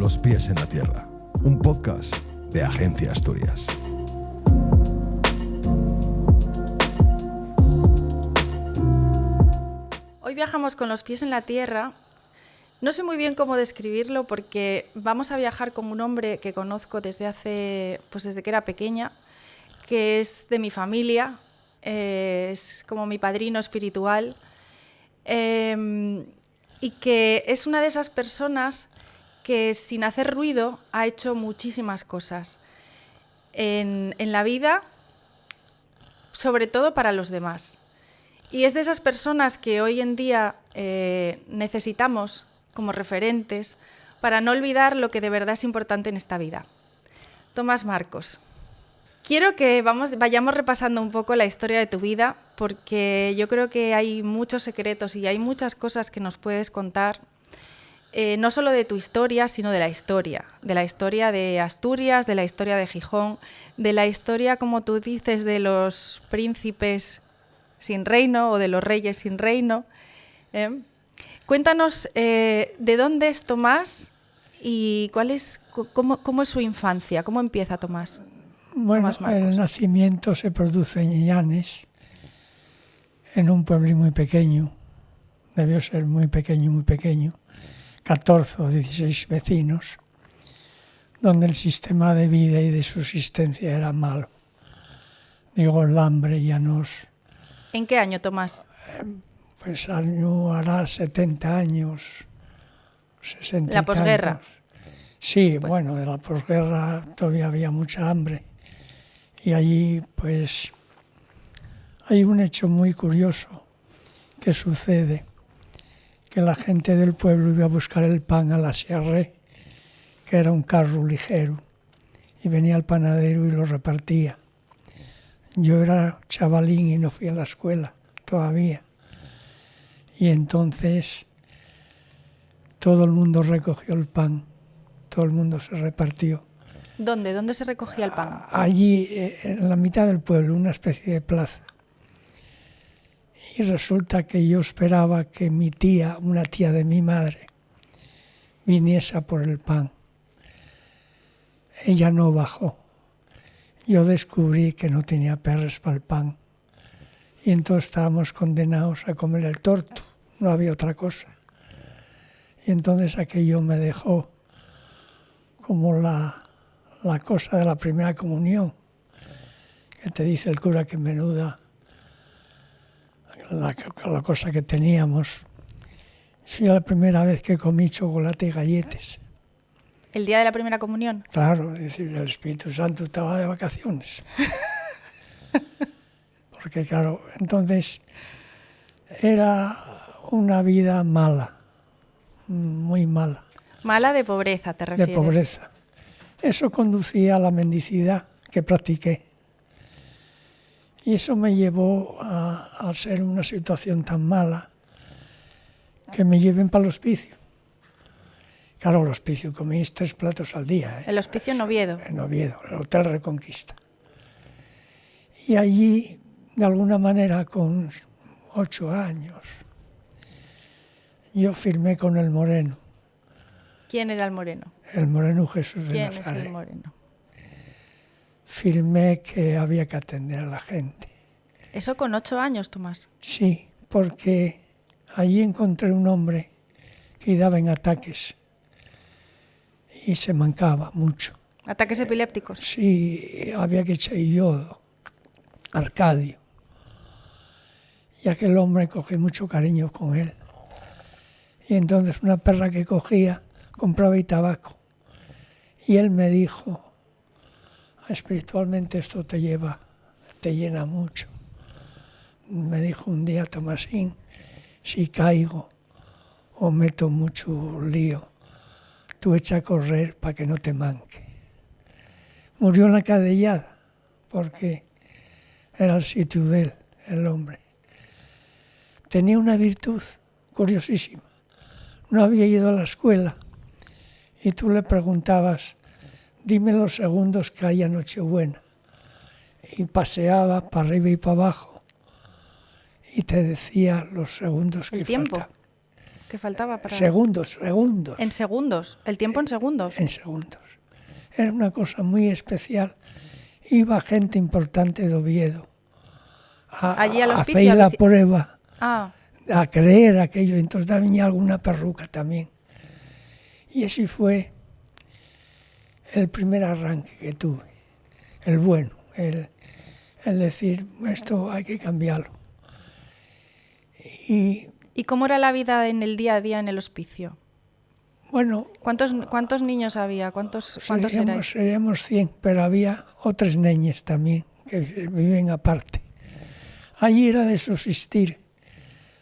los pies en la tierra, un podcast de Agencia Asturias. Hoy viajamos con los pies en la tierra. No sé muy bien cómo describirlo porque vamos a viajar con un hombre que conozco desde que era pequeña, que es de mi familia, es como mi padrino espiritual, y que es una de esas personas que sin hacer ruido ha hecho muchísimas cosas en la vida, sobre todo para los demás. Y es de esas personas que hoy en día necesitamos como referentes para no olvidar lo que de verdad es importante en esta vida. Tomás Marcos. Quiero que vayamos repasando un poco la historia de tu vida, porque yo creo que hay muchos secretos y hay muchas cosas que nos puedes contar, no solo de tu historia, sino de la historia de Asturias, de la historia de Gijón, de la historia, como tú dices, de los príncipes sin reino o de los reyes sin reino. Cuéntanos de dónde es Tomás y cómo es su infancia, cómo empieza Tomás. Bueno, el nacimiento se produce en Illanes, en un pueblo muy pequeño, debió ser muy pequeño, 14 o 16 vecinos, donde el sistema de vida y de subsistencia era malo. Digo, el hambre ya nos... ¿En qué año, Tomás? Pues hará 70 años, 60 ¿La posguerra? Sí, bueno, de la posguerra todavía había mucha hambre. Y allí, pues, hay un hecho muy curioso que sucede, que la gente del pueblo iba a buscar el pan a la Sierre, que era un carro ligero, y venía el panadero y lo repartía. Yo era chavalín y no fui a la escuela todavía. Y entonces todo el mundo recogió el pan, todo el mundo se repartió. ¿Dónde? ¿Dónde se recogía el pan? Allí, en la mitad del pueblo, una especie de plaza. Y resulta que yo esperaba que mi tía, una tía de mi madre, viniese a por el pan. Ella no bajó. Yo descubrí que no tenía perres para el pan. Y entonces estábamos condenados a comer el torto. No había otra cosa. Y entonces aquello me dejó como la cosa de la primera comunión, que te dice el cura que menuda la cosa que teníamos. Fue la primera vez que comí chocolate y galletas. ¿El día de la primera comunión? Claro, es decir, el Espíritu Santo estaba de vacaciones. Porque claro, entonces era una vida mala, muy mala. Mala de pobreza, ¿te refieres? De pobreza. Eso conducía a la mendicidad que practiqué. Y eso me llevó a ser una situación tan mala que me lleven para el hospicio. Claro, el hospicio comís 3 platos al día. El hospicio en Oviedo. En Oviedo, el Hotel Reconquista. Y allí, de alguna manera, con 8 años, yo firmé con el Moreno. ¿Quién era el Moreno? El Moreno Jesús de ¿Quién Nazaret. es el Moreno? Firmé que había que atender a la gente. ¿Eso con 8 años, Tomás? Sí, porque allí encontré un hombre que daba en ataques y se mancaba mucho. ¿Ataques epilépticos? Sí, había que echar yodo, Arcadio. Y aquel hombre cogí mucho cariño con él. Y entonces una perra que cogía compraba y tabaco. Y él me dijo, espiritualmente esto te llena mucho. Me dijo un día, Tomasín, si caigo o meto mucho lío, tú echa a correr para que no te manque. Murió en la cadellada, porque era el sitio de él, el hombre. Tenía una virtud curiosísima. No había ido a la escuela y tú le preguntabas, dime los segundos que hay a Nochebuena. Y paseaba para arriba y para abajo y te decía los segundos que faltaban. que faltaba para...? Segundos. En segundos, el tiempo en segundos. En segundos. Era una cosa muy especial. Iba gente importante de Oviedo Allí al a hospicio, hacer la prueba, Ah, a creer aquello. Entonces venía alguna perruca también. Y ese fue el primer arranque que tuve, el bueno, el decir, esto hay que cambiarlo. Y ¿y cómo era la vida en el día a día en el hospicio? bueno, ¿Cuántos niños había? ¿Cuántos erais? seríamos 100, pero había otras niñas también que viven aparte. Allí era de subsistir,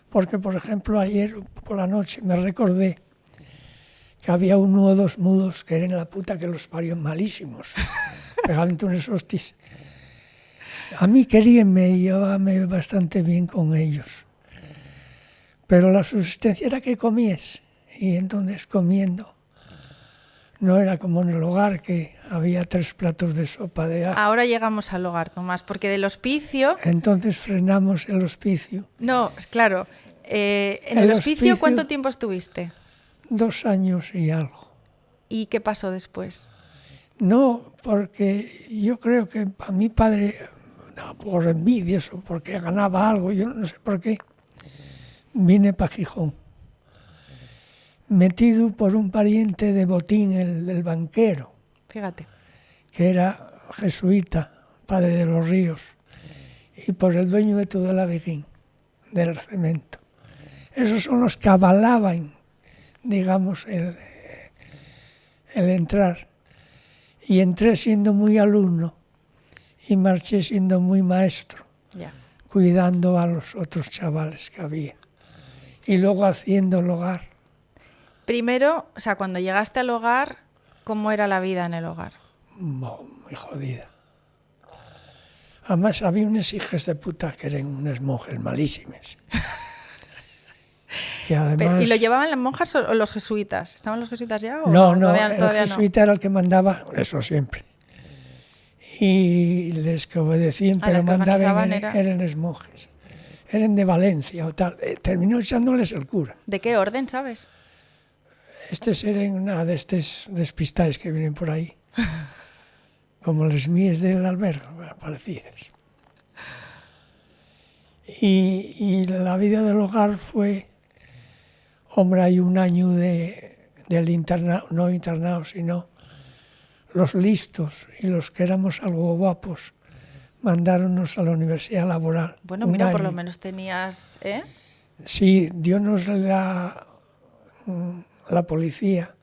porque por ejemplo ayer por la noche me recordé que había uno o dos mudos que eran la puta que los parió malísimos, pegaban unos hostias. A mí queríanme y llevábame bastante bien con ellos, pero la subsistencia era que comies, y entonces comiendo no era como en el hogar que había 3 platos de sopa de ajo. Ahora llegamos al hogar, Tomás, porque del hospicio... Entonces frenamos el hospicio. No, claro. En El el hospicio, hospicio- ¿cuánto tiempo estuviste? 2 años y algo. ¿Y qué pasó después? No, porque yo creo que a mi padre, no, por envidias o porque ganaba algo, yo no sé por qué, vine para Gijón. Metido por un pariente de Botín, el del banquero, Fíjate. que era jesuita, padre de los Ríos, y por el dueño de todo el Vigín, del cemento. Esos son los que avalaban, digamos, el entrar. Y entré siendo muy alumno y marché siendo muy maestro, Ya. cuidando a los otros chavales que había. Y luego haciendo el hogar. Primero, o sea, cuando llegaste al hogar, ¿cómo era la vida en el hogar? Muy jodida. Además había unas hijas de puta que eran unas monjas malísimas. Que además... ¿Y lo llevaban las monjas o los jesuitas? ¿Estaban los jesuitas ya? ¿O No, todavía el jesuita era el que mandaba, eso siempre. Y les que obedecían, Ah, pero las que mandaban organizaban eran las monjas. Eran de Valencia o tal. Terminó echándoles el cura. no? ¿De qué orden, sabes? Estos eran una de estos despistados que vienen por ahí. Como las mías del albergue, parecidas. Y la vida del hogar fue, hombre, hay un año del internado, no internado, sino los listos y los que éramos algo guapos, mandáronnos a la universidad laboral. Bueno, Un mira, por lo año. menos tenías... ¿eh? Sí, diónos la policía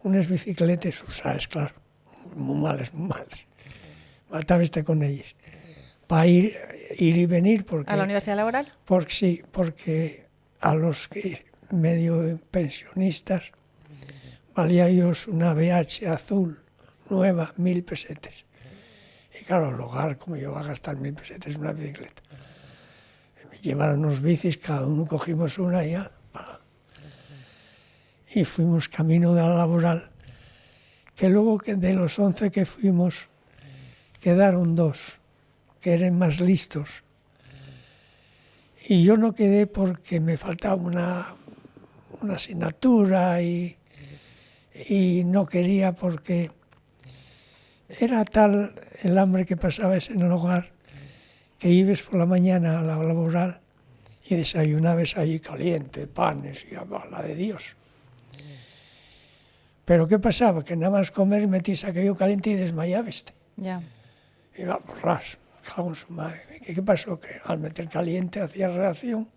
unas bicicletas usadas, claro, muy malas. Matábeste con ellas. Para ir y venir, porque... ¿A la universidad laboral? Porque sí, porque a los que medio pensionistas valía ellos una BH azul, nueva, 1.000 pesetas. Y claro, el hogar, como yo, va a gastar 1.000 pesetas en una bicicleta. Me llevaron unos bicis, cada uno cogimos una y ya. Y fuimos camino de la laboral, que luego que de los 11 que fuimos, quedaron 2, que eran más listos. Y yo no quedé porque me faltaba una asignatura y no quería porque era tal el hambre que pasabas en el hogar que ibas por la mañana a la laboral y desayunabas allí caliente, panes y a la de Dios. Pero ¿qué pasaba? Que nada más comer metías aquello caliente y desmayabas. Ya. Iba por ras, cago en su madre. ¿Qué pasó? Que al meter caliente hacía reacción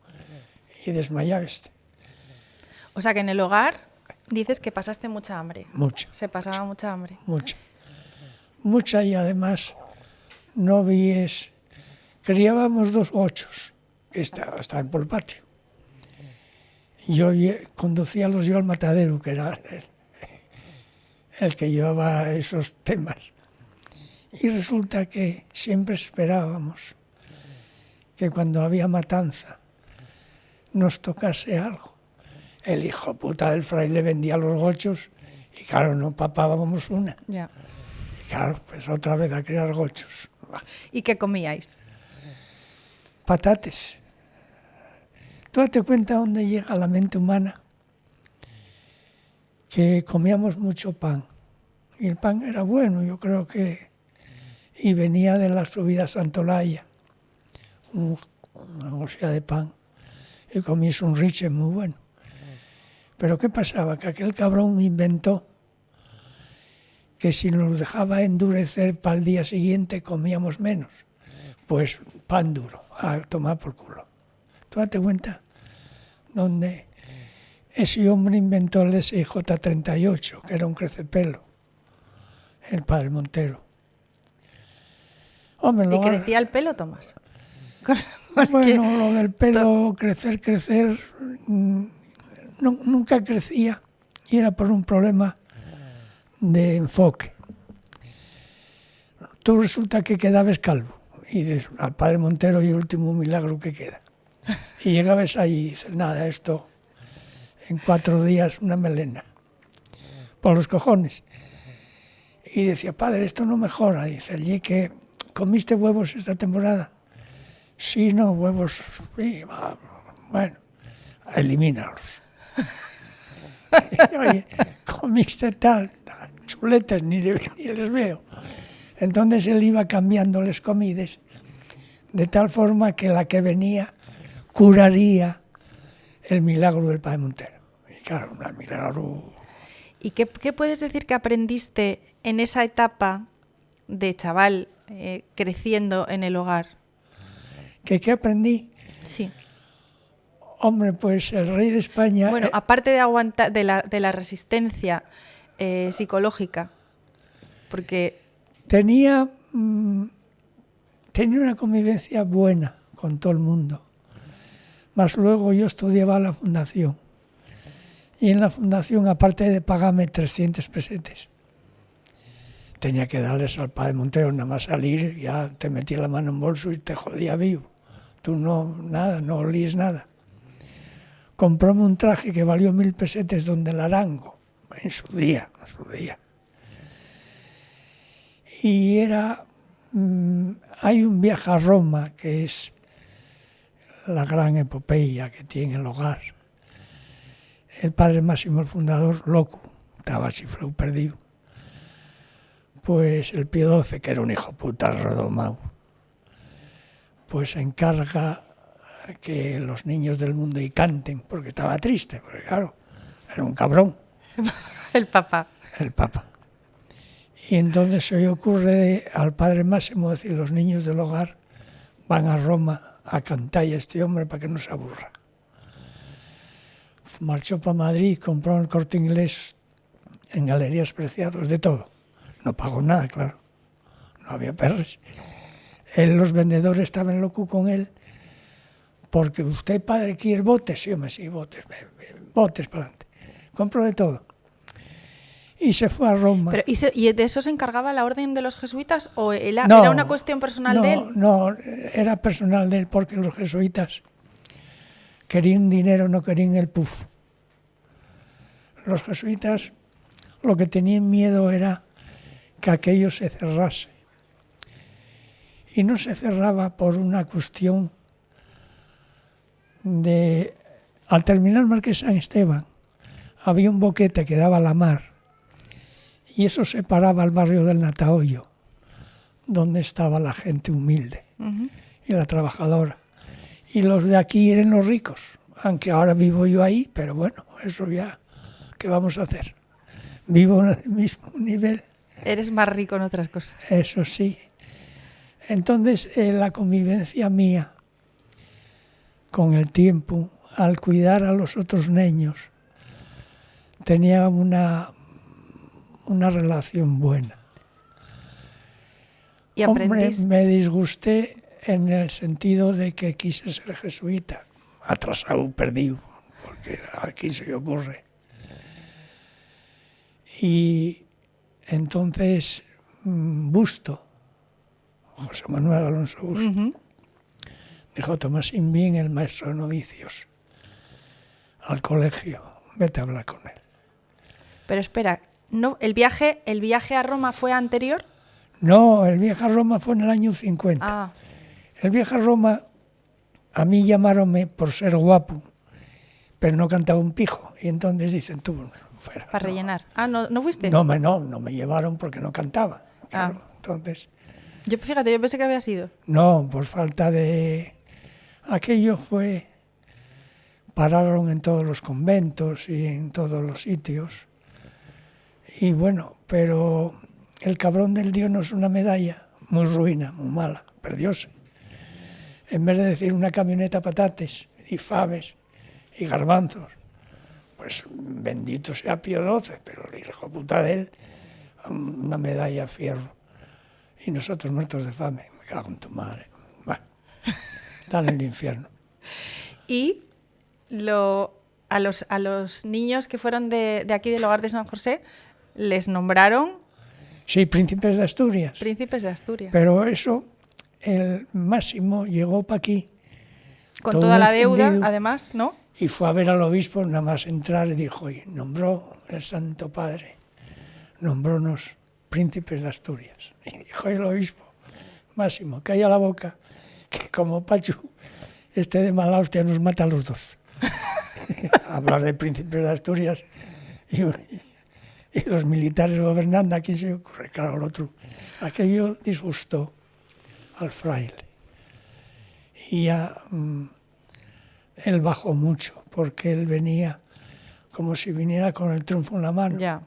y desmayabas. O sea, que en el hogar dices que pasaste mucha hambre. Mucha. Se pasaba mucha hambre. Mucha y además no víes. Criábamos 2 gochos que estaban por el patio. Yo conducíalos yo al matadero, que era el que llevaba esos temas. Y resulta que siempre esperábamos que cuando había matanza nos tocase algo. El hijo puta del fraile vendía los gochos y claro, no papábamos una. Ya. Y claro, pues otra vez a criar gochos. ¿Y qué comíais? Patates. Tú date cuenta dónde llega la mente humana. que comíamos mucho pan. Y el pan era bueno, yo creo que... Y venía de la subida a Santolaya, una bolsa de pan, y comías un riche muy bueno. Pero ¿qué pasaba? Que aquel cabrón inventó que si nos dejaba endurecer para el día siguiente comíamos menos. Pues pan duro, a tomar por culo. ¿Tú date cuenta? Donde ese hombre inventó el SIJ-38, que era un crecepelo, el padre Montero. Hombre, ¿Y crecía el pelo, Tomás? Bueno, lo del pelo, crecer, nunca crecía, y era por un problema de enfoque. Tú resulta que quedabas calvo, y dices, al padre Montero y el último milagro que queda. Y llegabas ahí y dices, nada, esto en 4 días una melena, por los cojones. Y decía, padre, esto no mejora. Dice, ¿y que comiste huevos esta temporada? Sí, no, huevos, sí, bueno, elimínalos. Oye, comiste tal, chuletas, ni les veo. Entonces él iba cambiando las comidas de tal forma que la que venía curaría el milagro del padre Montero. Y claro, un milagro. ¿Y qué puedes decir que aprendiste en esa etapa de chaval creciendo en el hogar? ¿Qué aprendí? Sí. Hombre, pues el rey de España... Bueno, aparte de aguantar de la resistencia psicológica, porque... Tenía una convivencia buena con todo el mundo. Más luego yo estudiaba en la fundación. Y en la fundación, aparte de pagarme 300 pesetes, tenía que darles al padre Montero, nada más salir, ya te metía la mano en bolso y te jodía vivo. Tú no olías nada. Compróme un traje que valió 1000 pesetes donde el Arango, en su día. Y era, hay un viaje a Roma que es la gran epopeya que tiene el hogar. El padre Máximo, el fundador, loco, estaba chiflado perdido. Pues el Pío XII, que era un hijo puta redomado, pues encarga que los niños del mundo y canten, porque estaba triste, porque claro, era un cabrón. El Papa. Y entonces se le ocurre al padre Máximo decir, los niños del hogar van a Roma a cantar a este hombre para que no se aburra. Marchó para Madrid, compró el Corte Inglés en Galerías Preciados, de todo. No pagó nada, claro. No había perres. Los vendedores estaban locos con él, porque usted, padre, quiere botes. Sí, hombre, sí, botes para adelante. Compró de todo. Y se fue a Roma. Pero, ¿y de eso se encargaba la orden de los jesuitas o era una cuestión personal de él? No, era personal de él, porque los jesuitas querían dinero, no querían el puf. Los jesuitas lo que tenían miedo era que aquello se cerrase. Y no se cerraba por una cuestión de... Al terminar Marqués San Esteban, había un boquete que daba a la mar, y eso separaba el barrio del Natahoyo, donde estaba la gente humilde y la trabajadora. Y los de aquí eran los ricos, aunque ahora vivo yo ahí, pero bueno, eso ya, ¿qué vamos a hacer? Vivo en el mismo nivel. Eres más rico en otras cosas. Eso sí. Entonces, la convivencia mía con el tiempo, al cuidar a los otros niños, tenía una relación buena. ¿Y aprendiste? Hombre, me disgusté en el sentido de que quise ser jesuita, atrasado, perdido, porque aquí se le ocurre. Y entonces Busto, José Manuel Alonso Busto, dijo, Tomasín, bien el maestro de novicios al colegio, vete a hablar con él. Pero espera, ¿no, el viaje a Roma fue anterior? No, el viaje a Roma fue en el año 50. Ah. El viaje a Roma, a mí llamaronme por ser guapo, pero no cantaba un pijo. Y entonces dicen, tú, fuera. Para no. rellenar. Ah, ¿no fuiste? No me llevaron porque no cantaba. Claro. Entonces, Fíjate, yo pensé que había sido. no, por falta de... Aquello fue... Pararon en todos los conventos y en todos los sitios. Y bueno, pero el cabrón del dio-nos una medalla muy ruina, muy mala, perdióse. En vez de decir una camioneta patates y faves y garbanzos, pues bendito sea Pío XII, pero el hijo puta de él, una medalla fierro. Y nosotros muertos de fame, me cago en tu madre. Bueno, están en el infierno. Y a los niños que fueron de aquí del hogar de San José, les nombraron Sí, príncipes de Asturias. príncipes de Asturias. Pero eso, el Máximo llegó para aquí. Con todo toda la deuda, encendido. además, ¿no? Y fue a ver al obispo, nada más entrar, y dijo, y nombró el Santo Padre, nombrónos príncipes de Asturias. Y dijo el obispo, Máximo, calla la boca, que como Pachu esté de mala hostia nos mata a los dos. Hablar de príncipes de Asturias y los militares gobernando, ¿a quién se le ocurre? Claro, el otro. Aquello disgustó al fraile. Y ya... él bajó mucho, porque él venía como si viniera con el triunfo en la mano. Ya.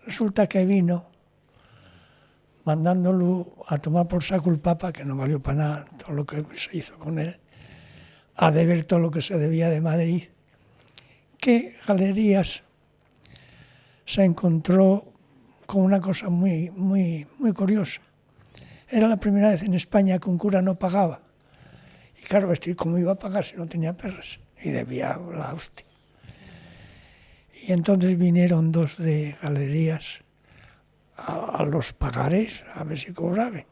Resulta que vino mandándolo a tomar por saco el Papa, que no valió para nada todo lo que se hizo con él, a deber todo lo que se debía de Madrid, que Galerías se encontró con una cosa muy, muy, muy curiosa. Era la primera vez en España que un cura no pagaba. Y claro, ¿cómo iba a pagar si no tenía perras? Y debía la hostia. Y entonces vinieron dos de Galerías a los pagares a ver si cobraban.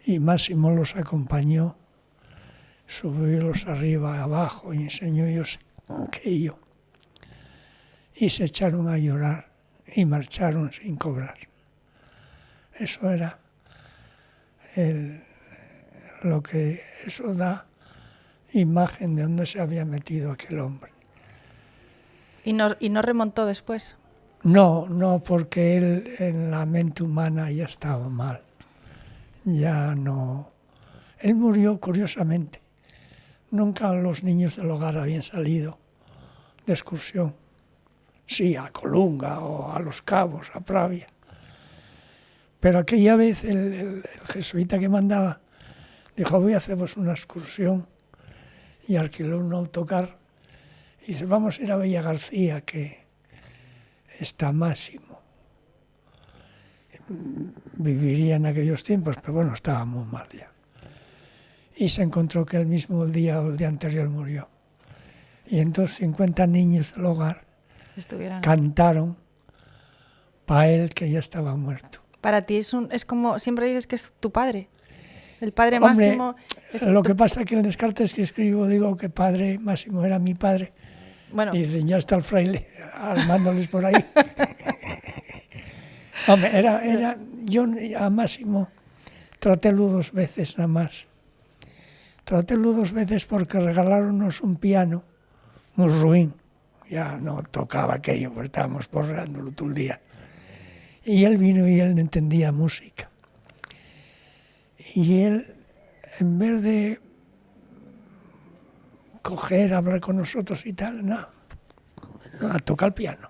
Y Máximo los acompañó, subiólos arriba, abajo, y enseñó ellos aquello. Y se echaron a llorar y marcharon sin cobrar. Eso era lo que eso da imagen de dónde se había metido aquel hombre. ¿Y no remontó después? No, porque él en la mente humana ya estaba mal. Ya no... Él murió curiosamente. Nunca los niños del hogar habían salido de excursión. Sí, a Colunga o a Los Cabos, a Pravia. Pero aquella vez el jesuita que mandaba dijo, voy a haceros una excursión, y alquiló un autocar. Y dice, vamos a ir a Bella García, que está Máximo. Viviría en aquellos tiempos, pero bueno, estaba muy mal ya. Y se encontró que el mismo día o el día anterior murió. Y entonces 50 niños del hogar cantaron para él, que ya estaba muerto. Para ti es como, siempre dices que es tu padre. El padre Hombre, Máximo es lo que pasa es que en las cartas que escribo digo que padre Máximo era mi padre. Bueno. Y dicen, ya está el fraile armándoles por ahí. Hombre, yo a Máximo tratélo 2 veces nada más. Tratélo 2 veces porque regaláronos un piano muy ruin. Ya no tocaba aquello, pues estábamos porreándolo todo el día. Y él vino y él no entendía música. Y él, en vez de coger, hablar con nosotros y tal, no, a tocar el piano.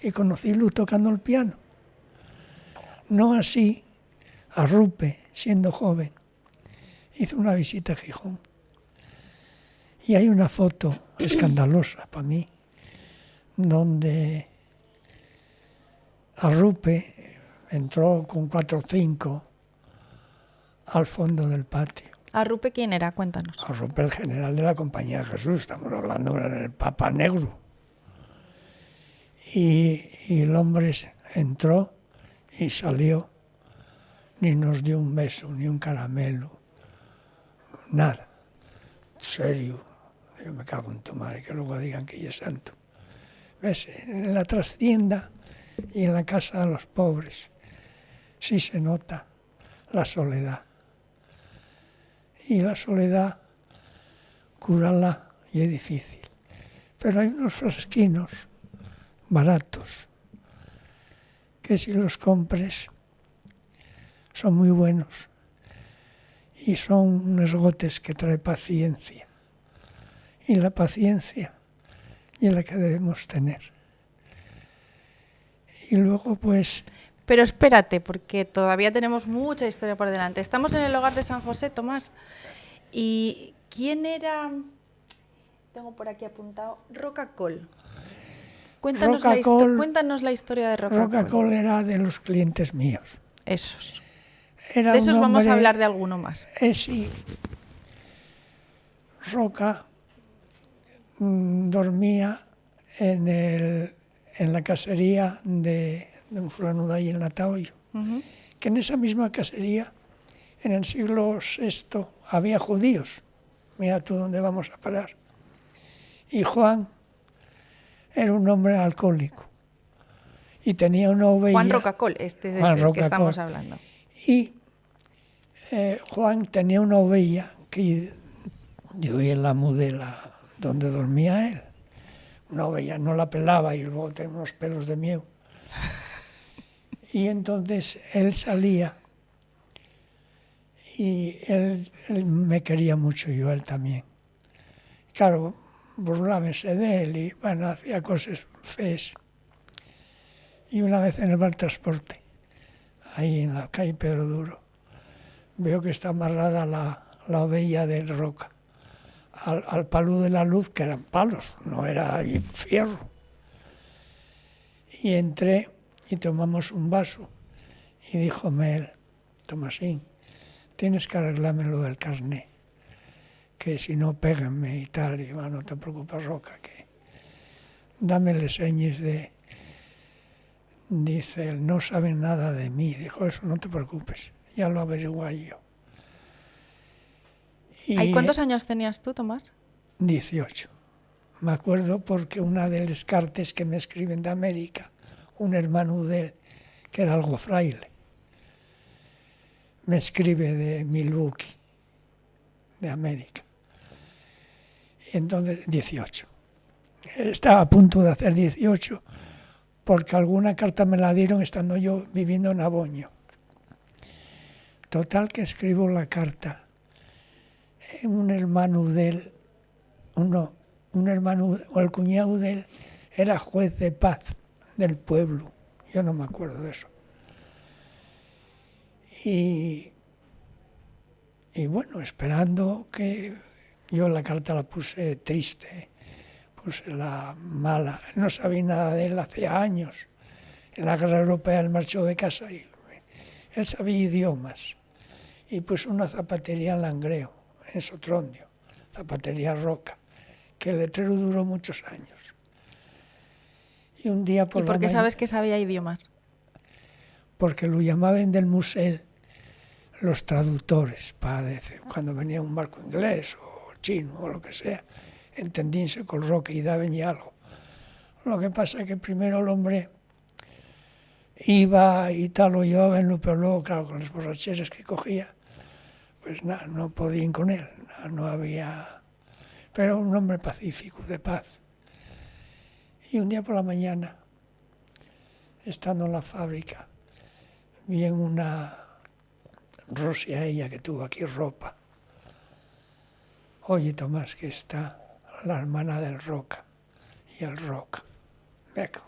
Y conocí-lo tocando el piano. No así, a Rupe, siendo joven, hizo una visita a Gijón. Y hay una foto escandalosa para mí, donde Arrupe entró con 4 o 5 al fondo del patio. ¿Arrupe quién era? Cuéntanos. Arrupe, el general de la Compañía de Jesús, estamos hablando del Papa Negro. Y el hombre entró y salió, ni nos dio un beso, ni un caramelo, nada. Serio, yo me cago en tu madre, que luego digan que ella es santo. ¿Ves? En la trastienda y en la casa de los pobres sí se nota la soledad. Y la soledad, curarla y es difícil. Pero hay unos frasquinos baratos que si los compres son muy buenos y son unos gotes que trae paciencia. Y la paciencia es la que debemos tener. Y luego pues... Pero espérate, porque todavía tenemos mucha historia por delante. Estamos en el hogar de San José, Tomás. ¿Y quién era? Tengo por aquí apuntado. Roca-Coll. Cuéntanos la historia de Roca-Coll. Roca-Coll era de los clientes míos. Esos. Era de esos un vamos a hombre, hablar de alguno más. Sí. Roca dormía en la casería de un fulano de ahí en Natahoyo, que en esa misma casería, en el siglo VI, había judíos. Mira tú dónde vamos a parar. Y Juan era un hombre alcohólico y tenía una oveja. Juan Roca-Coll, del que estamos hablando. Y Juan tenía una oveja que yo en la mudela donde dormía él. Una oveja, no la pelaba y luego tenía unos pelos de miedo. Y entonces él salía y él me quería mucho, yo él también. Claro, burlábase de él y bueno, hacía cosas feas. Y una vez en el bar transporte, ahí en la calle Pedro Duro, veo que está amarrada la oveja del Roca al palo de la luz, que eran palos, no era ahí fierro. Y entré y tomamos un vaso y díjome él, Tomasín, tienes que arreglarme lo del carné, que si no péganme y tal. Y bueno, no te preocupes, Roca, que dámele señas de... Dice él, no saben nada de mí. Dijo, eso no te preocupes, ya lo averigué yo. ¿Y cuántos años tenías tú, Tomás? 18. Me acuerdo porque una de las cartas que me escriben de América, un hermano de él, que era algo fraile, me escribe de Milwaukee, de América. Y entonces, 18. Estaba a punto de hacer 18, porque alguna carta me la dieron estando yo viviendo en Aboño. Total que escribo la carta. Un hermano de él, un hermano o el cuñado de él era juez de paz del pueblo. Yo no me acuerdo de eso. Y bueno, esperando que yo la carta la puse triste, puse la mala. No sabía nada de él hace años. En la guerra europea él marchó de casa y él sabía idiomas. Y puso una zapatería en Langreo, en Sotrondio, zapatería Roca, que el letrero duró muchos años. Y un día por ¿Y por qué sabes que sabía idiomas? Porque lo llamaban del museo los traductores, para decir, cuando venía un barco inglés o chino o lo que sea, entendíanse con Roca y daban ya algo. Lo que pasa es que primero el hombre iba y tal, lo llevaban, pero luego, claro, con las borracheras que cogía, pues nada, no podían con él, no había... Pero un hombre pacífico, de paz. Y un día por la mañana, estando en la fábrica, vi en una Rosia, ella que tuvo aquí ropa. Oye, Tomás, que está la hermana del Roca y el Roca. Venga.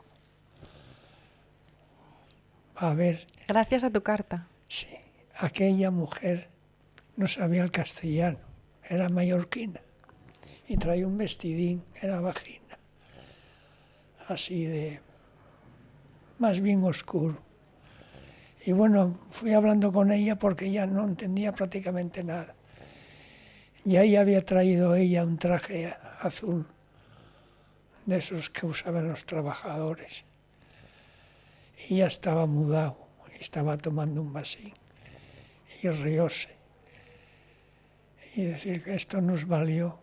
A ver. Gracias a tu carta. Sí, aquella mujer no sabía el castellano, era mallorquina y traía un vestidín, era vagina, así de, más bien oscuro. Y bueno, fui hablando con ella porque ella no entendía prácticamente nada. Y ahí había traído ella un traje azul, de esos que usaban los trabajadores. Y ya estaba mudado, y estaba tomando un vasín, y rióse. Y decir que esto nos valió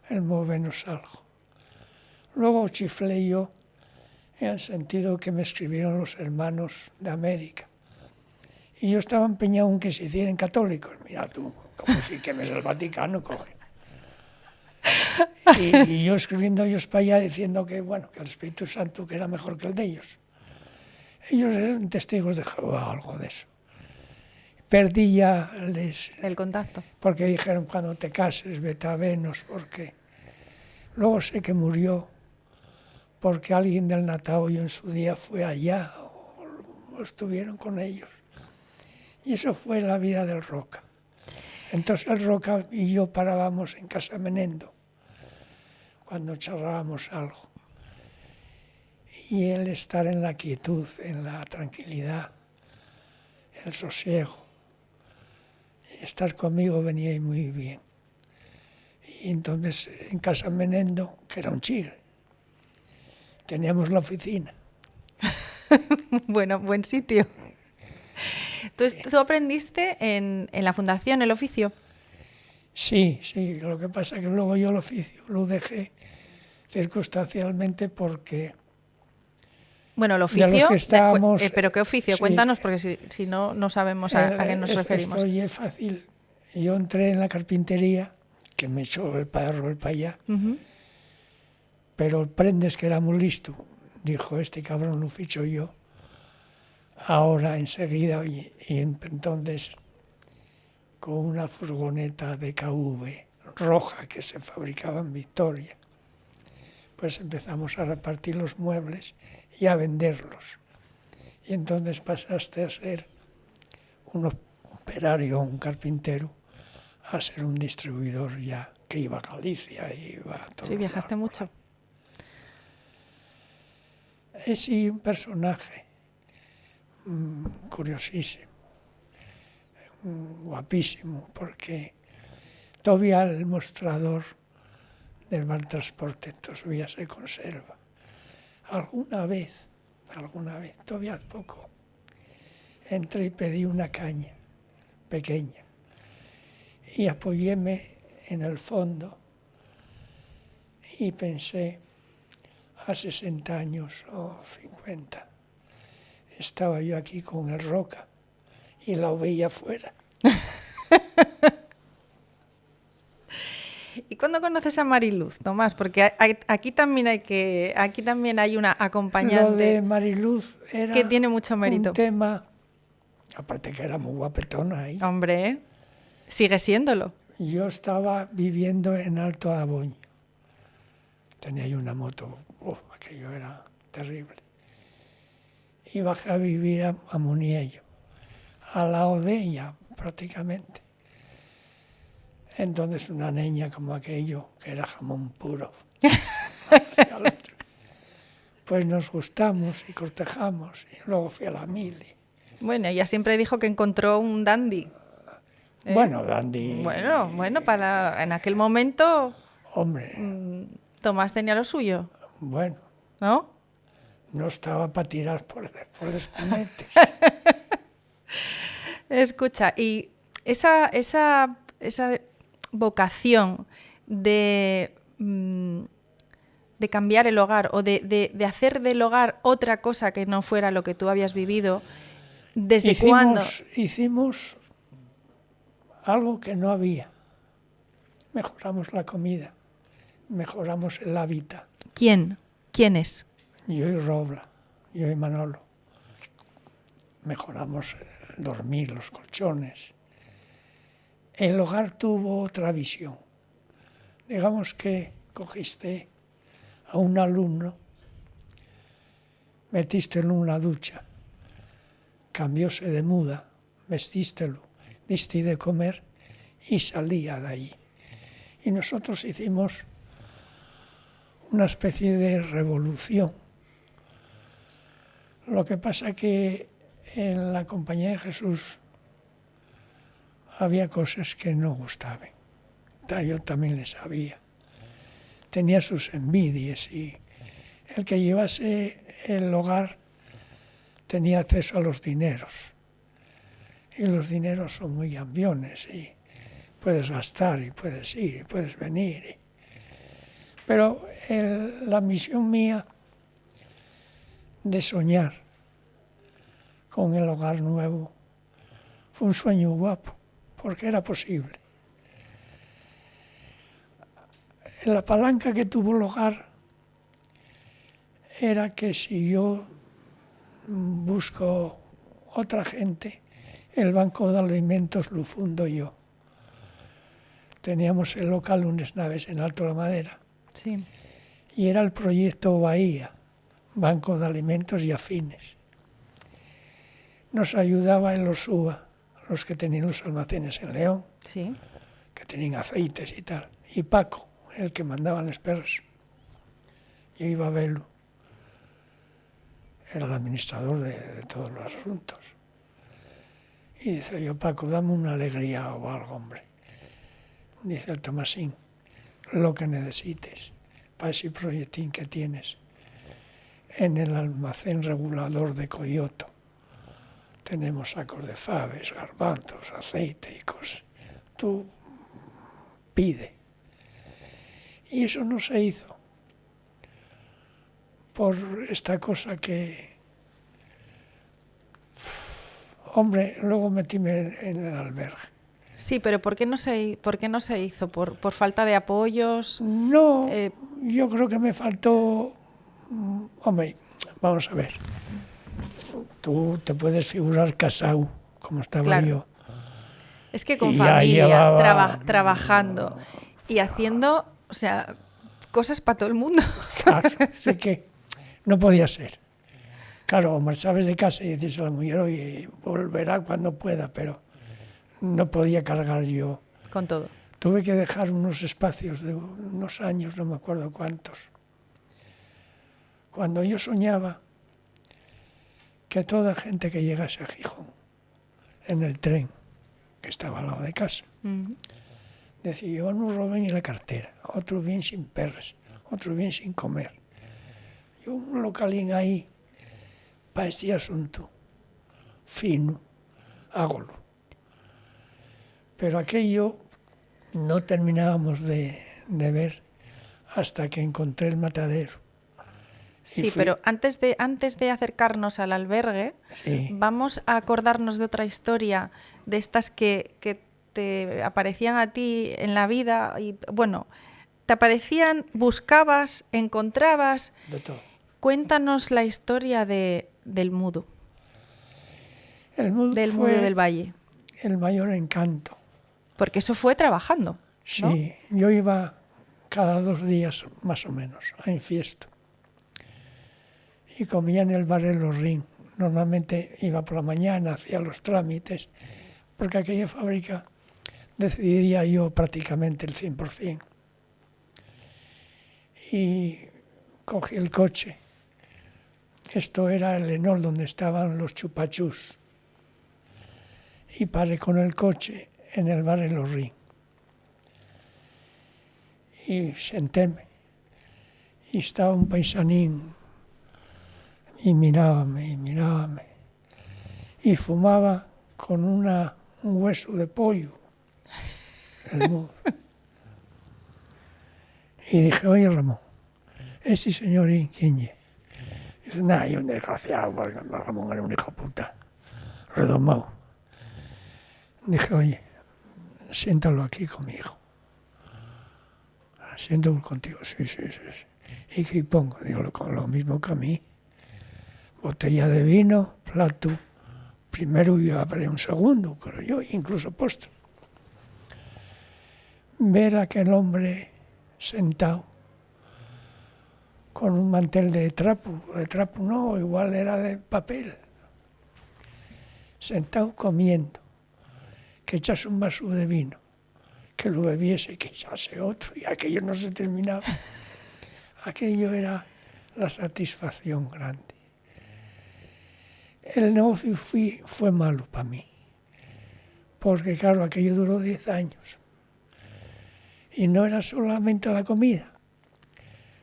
el movernos algo. Luego chiflé yo en el sentido que me escribieron los hermanos de América. Y yo estaba empeñado en que se hicieran católicos. Mira tú, como si quemes el Vaticano, coño. Y yo escribiendo ellos para allá diciendo que, bueno, que el Espíritu Santo que era mejor que el de ellos. Ellos eran testigos de Jehová, algo de eso. Perdí ya el contacto. Porque dijeron, cuando te cases, vete a Venus, porque luego sé que murió porque alguien del Natahoyo en su día fue allá o estuvieron con ellos. Y eso fue la vida del Roca. Entonces el Roca y yo parábamos en Casa Menendo cuando charlábamos algo. Y él estar en la quietud, en la tranquilidad, el sosiego. Y estar conmigo venía muy bien. Y entonces en Casa Menendo, que era un chigre, teníamos la oficina. Bueno, buen sitio. Entonces, ¿tú aprendiste en la fundación el oficio? Sí, lo que pasa es que luego yo el oficio lo dejé circunstancialmente porque... Bueno, el oficio, ¿pero qué oficio? Sí, cuéntanos, porque si no, no sabemos a qué nos referimos. Esto ya es fácil. Yo entré en la carpintería, que me echó el padre para allá, pero el Prendes, que era muy listo, dijo, este cabrón lo ficho yo, ahora enseguida, y entonces con una furgoneta de KV roja que se fabricaba en Victoria, pues empezamos a repartir los muebles y a venderlos. Y entonces pasaste a ser un operario, un carpintero, a ser un distribuidor ya, que iba a Galicia, iba a todo. Sí, viajaste mucho. Sí, un personaje curiosísimo, guapísimo, porque todavía el mostrador del Bar Transporte todavía se conserva. Alguna vez, todavía hace poco, entré y pedí una caña pequeña y apoyéme en el fondo y pensé, a 60 años o 50, estaba yo aquí con el Roca y la veía afuera. ¿Y cuándo conoces a Mariluz, Tomás? Porque aquí también hay una acompañante. Lo de Mariluz era que tiene mucho mérito. Un tema, aparte que era muy guapetona ahí. Hombre, sigue siéndolo. Yo estaba viviendo en Alto Aboño. Tenía yo una moto, aquello era terrible. Y bajé a vivir a Muniello, al lado de ella prácticamente. Entonces una niña como aquello, que era jamón puro, pues nos gustamos y cortejamos, y luego fui a la mili. Bueno, ella siempre dijo que encontró un dandy. Bueno, dandy... Bueno, en aquel momento... Hombre... Tomás tenía lo suyo. Bueno. ¿No? No estaba para tirar por el escunete. Escucha, y esa vocación de cambiar el hogar o de hacer del hogar otra cosa que no fuera lo que tú habías vivido, ¿desde cuándo? Hicimos algo que no había. Mejoramos la comida, mejoramos el hábitat. ¿Quién? ¿Quién es? Yo y Robla, yo y Manolo. Mejoramos el dormir, los colchones. El hogar tuvo otra visión. Digamos que cogiste a un alumno, metiste en una ducha, cambióse de muda, vestístelo, diste de comer y salía de allí. Y nosotros hicimos una especie de revolución. Lo que pasa que en la Compañía de Jesús había cosas que no gustaban. Yo también les sabía. Tenía sus envidias y el que llevase el hogar tenía acceso a los dineros. Y los dineros son muy ambiones y puedes gastar y puedes ir y puedes venir. Pero la misión mía de soñar con el hogar nuevo fue un sueño guapo, porque era posible. La palanca que tuvo lugar era que si yo busco otra gente, el banco de alimentos lo fundo yo. Teníamos el local unas naves en Alto la Madera Sí. y era el proyecto Bahía, Banco de Alimentos y Afines. Nos ayudaba el Osúa, los que tenían los almacenes en León, Sí. que tenían aceites y tal, y Paco, el que mandaba las perras. Yo iba a verlo. Era el administrador de todos los asuntos. Y dice yo, Paco, dame una alegría o algo, hombre. Dice el Tomasín, lo que necesites para ese proyectín que tienes en el almacén regulador de Coyoto. Tenemos sacos de faves, garbanzos, aceite y cosas. Tú pide. Y eso no se hizo por esta cosa que... Hombre, luego metíme en el albergue. Sí, pero ¿por qué no se hizo? ¿Por falta de apoyos? No, yo creo que me faltó... Hombre, vamos a ver. Tú te puedes figurar casado, como estaba Claro. yo. Es que con Y ya familia, llevaba- trabajando y haciendo, o sea, cosas para todo el mundo. Claro, así que no podía ser. Claro, marchabas de casa y dices a la mujer, oye, volverá cuando pueda, pero no podía cargar yo. Con todo. Tuve que dejar unos espacios de unos años, no me acuerdo cuántos. Cuando yo soñaba que toda gente que llegase a Gijón, en el tren, que estaba al lado de casa, Mm. decía yo, no roben ni la cartera, otro bien sin perras, otro bien sin comer. Yo un localín ahí, para este asunto, fino, hágolo. Pero aquello no terminábamos de ver hasta que encontré el matadero. Sí, fui- pero antes de acercarnos al albergue, Sí. vamos a acordarnos de otra historia, de estas que te aparecían a ti en la vida y, bueno, te aparecían, buscabas, encontrabas. De todo. Cuéntanos la historia del mudo, El mudo del fue mudo del valle, el mayor encanto. porque eso fue trabajando, ¿no? Sí, yo iba cada 2 días más o menos a Infiesto y comía en el bar El Horrín. Normalmente iba por la mañana, hacía los trámites, porque aquella fábrica decidía yo prácticamente el 100%. Y cogí el coche. Esto era el Enol donde estaban los chupachús. Y paré con el coche en el bar El Horrín. Y sentéme. Y estaba un paisanín y mirábame. Y fumaba con un hueso de pollo. El mudo. Y dije, oye Ramón, ese señorín, ¿quién es? Dice, nada, yo un desgraciado, porque Ramón era un hijo de puta, redomado. Dije, oye, siéntalo aquí conmigo. Siento contigo, sí. ¿Y qué pongo? Digo, lo mismo que a mí. Botella de vino, plato. Primero yo abrí un segundo, pero yo incluso postre. Ver a aquel hombre sentado con un mantel de trapo no, igual era de papel, sentado comiendo, que echase un vaso de vino, que lo bebiese, que echase otro, y aquello no se terminaba. Aquello era la satisfacción grande. El negocio fue malo para mí, porque claro, aquello duró 10 años. Y no era solamente la comida.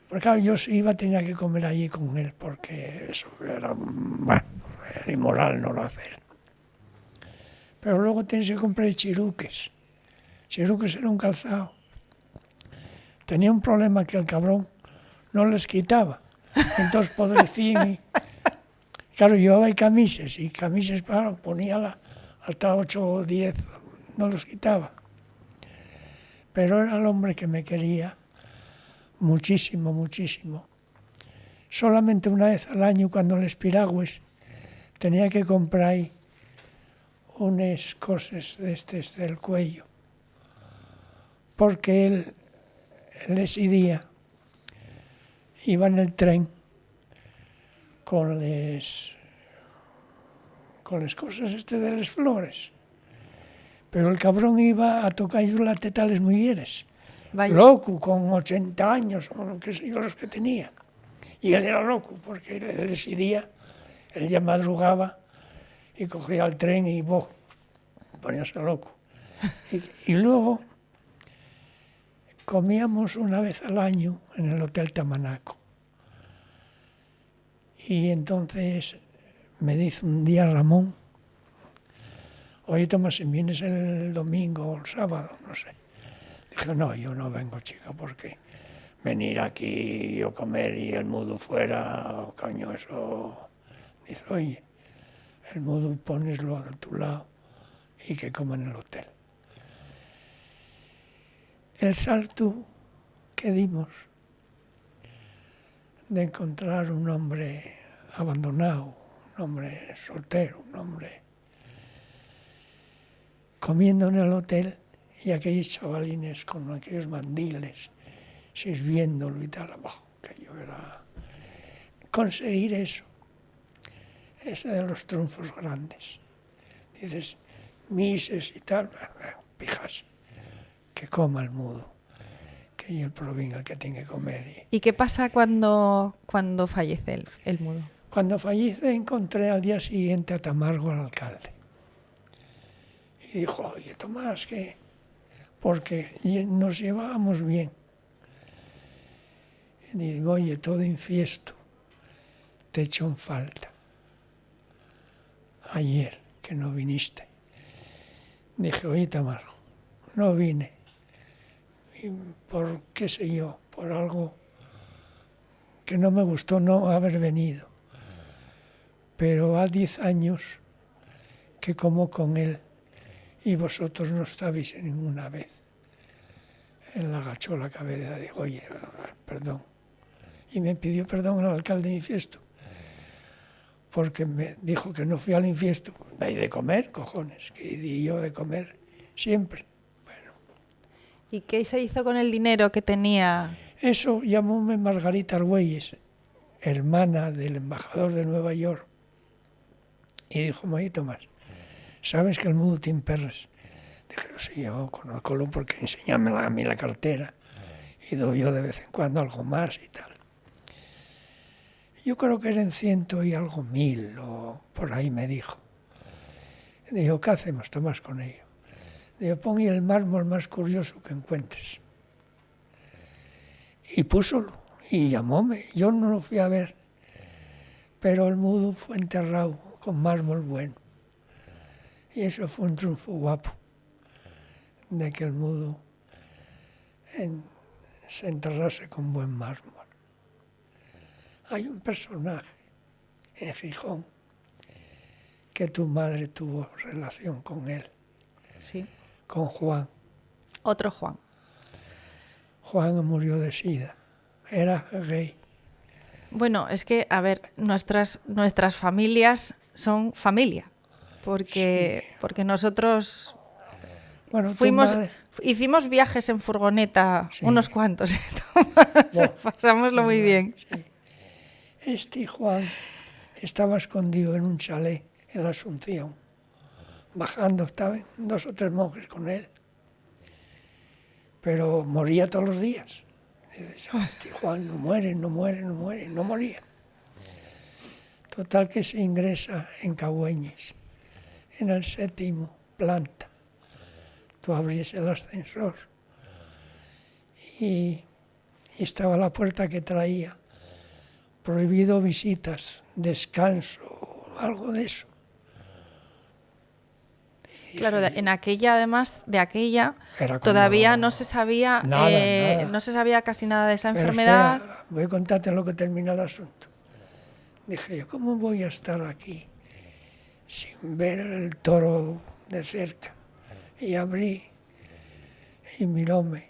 Porque claro, yo si iba tenía que comer allí con él, porque eso era, bueno, era inmoral no lo hacer. Pero luego tenía que comprar chiruques. Chiruques era un calzado. Tenía un problema que el cabrón no les quitaba. Entonces pobrecín y... Claro, llevaba camisas, claro, ponía hasta 8 o 10, no los quitaba. Pero era el hombre que me quería muchísimo, muchísimo. Solamente una vez al año, cuando les piragües, tenía que comprar unas cosas de estos del cuello, porque él ese día iba en el tren con las cosas de las flores, pero el cabrón iba a tocar la teta a las mujeres. Vaya. Loco, con 80 años, o no sé yo los que tenía. Y él era loco, porque él decidía, él ya madrugaba y cogía el tren y poníase loco. Y luego comíamos una vez al año en el Hotel Tamanaco. Y entonces me dice un día Ramón, oye Tomás, ¿vienes el domingo o el sábado? No sé. Dije, no, yo no vengo, chica, porque venir aquí o comer y el mudo fuera, coño, eso... Dice, oye, el mudo poneslo a tu lado y que coma en el hotel. El salto que dimos de encontrar un hombre abandonado, un hombre soltero, un hombre comiendo en el hotel y aquellos chavalines con aquellos mandiles sirviéndolo y tal, que yo era... Conseguir eso, ese de los triunfos grandes. Dices, mises y tal, pijas, que coma el mudo, que el provinga el que tiene que comer. ¿Y qué pasa cuando fallece el mudo? Cuando fallece encontré al día siguiente a Tamargo, al alcalde. Y dijo, oye Tomás, ¿qué? Porque nos llevábamos bien. Y digo, oye, todo infiesto, te echo en falta. Ayer, que no viniste. Dije, oye Tamargo, no vine. Y por, qué sé yo, por algo que no me gustó no haber venido. Pero ha 10 años que como con él y vosotros no estabais ninguna vez. Él agachó la cabeza y dijo, oye, perdón. Y me pidió perdón al alcalde de Infiesto, porque me dijo que no fui al Infiesto. Hay de comer, cojones, que di yo de comer siempre. Bueno. ¿Y qué se hizo con el dinero que tenía? Eso llamóme Margarita Argüelles, hermana del embajador de Nueva York, y dijo, oye Tomás, ¿sabes que el mudo tiene perras? Dije, sí, yo conozco porque enséñame a mí la cartera y doy yo de vez en cuando algo más y tal. Yo creo que eran 100 y algo mil, o por ahí me dijo. Digo, ¿qué hacemos, Tomás, con ello? Digo, pon el mármol más curioso que encuentres. Y púsolo, y llamóme. Yo no lo fui a ver, pero el mudo fue enterrado con mármol bueno. Y eso fue un triunfo guapo, de que el mudo se enterrase con buen mármol. Hay un personaje en Gijón que tu madre tuvo relación con él, Sí. con Juan. Otro Juan. Juan murió de sida, era gay. Bueno, es que, a ver, nuestras familias son familia, porque nosotros Bueno, tu fuimos, madre- hicimos viajes en furgoneta, Sí. unos cuantos, Bueno, pasámoslo muy bien. sí. Este Juan estaba escondido en un chalet en la Asunción, bajando, estaban 2 o 3 monjes con él, pero moría todos los días. Y dices, este Juan no muere, no muere, no muere, no moría. Total que se ingresa en Cagüeñes, en el 7º planta. Tú abrías el ascensor y estaba la puerta que traía prohibido visitas, descanso, algo de eso. Claro, en aquella, además de aquella, Era todavía cuando- no se sabía, Nada. no se sabía casi nada de esa Pero enfermedad. espera, voy a contarte lo que termina el asunto. Dije yo, ¿cómo voy a estar aquí sin ver el toro de cerca? Y abrí y miróme.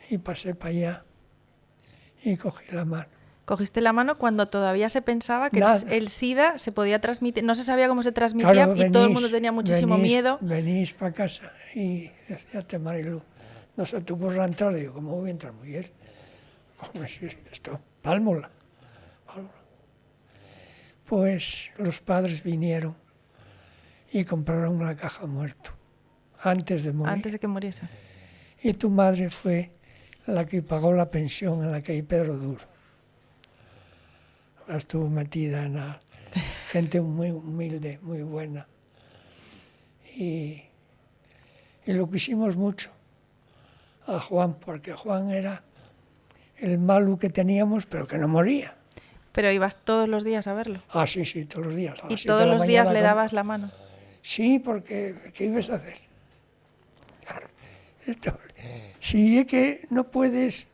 Y pasé para allá y cogí la mano. Cogiste la mano cuando todavía se pensaba que Nada. el SIDA se podía transmitir, no se sabía cómo se transmitía Claro, y todo el mundo tenía muchísimo miedo. Venís para casa y decíate, Marilu, no se te ocurra entrar. Digo, ¿cómo voy a entrar, mujer? ¿Cómo es esto? Pálmola. Pues los padres vinieron y compraron una caja muerto antes de morir. Antes de que muriese. Y tu madre fue la que pagó la pensión en la calle Pedro Duro. Estuvo metida en la gente muy humilde, muy buena. Y lo quisimos mucho a Juan, porque Juan era el malo que teníamos, pero que no moría. Pero ibas todos los días a verlo. Ah, sí, todos los días. Y todos los días le dabas la mano. Sí, porque ¿qué ibas a hacer? Claro, si es que no puedes,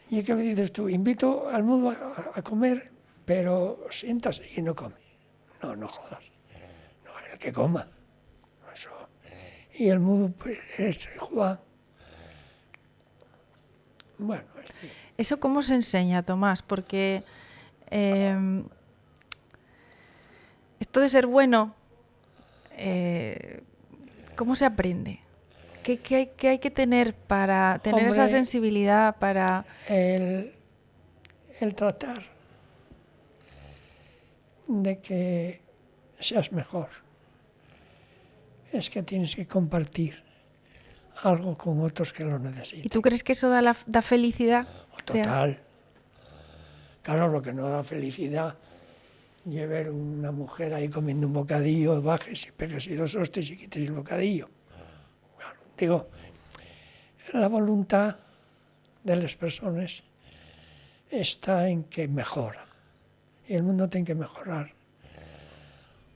y es que me dices tú, invito al mundo a comer, pero siéntase y no come. No jodas. No, el que coma. Eso. Y el mudo pues, es Juan. Bueno. ¿Eso cómo se enseña, Tomás? Porque esto de ser bueno, ¿cómo se aprende? ¿Qué hay que tener para tener esa sensibilidad para...? El tratar de que seas mejor. Es que tienes que compartir algo con otros que lo necesitan. ¿Y tú crees que eso da felicidad? Total. Claro, lo que no da felicidad es ver una mujer ahí comiendo un bocadillo, bajes y pegues y 2 hostias y quites el bocadillo. Claro, digo, la voluntad de las personas está en que mejora. Y el mundo tiene que mejorar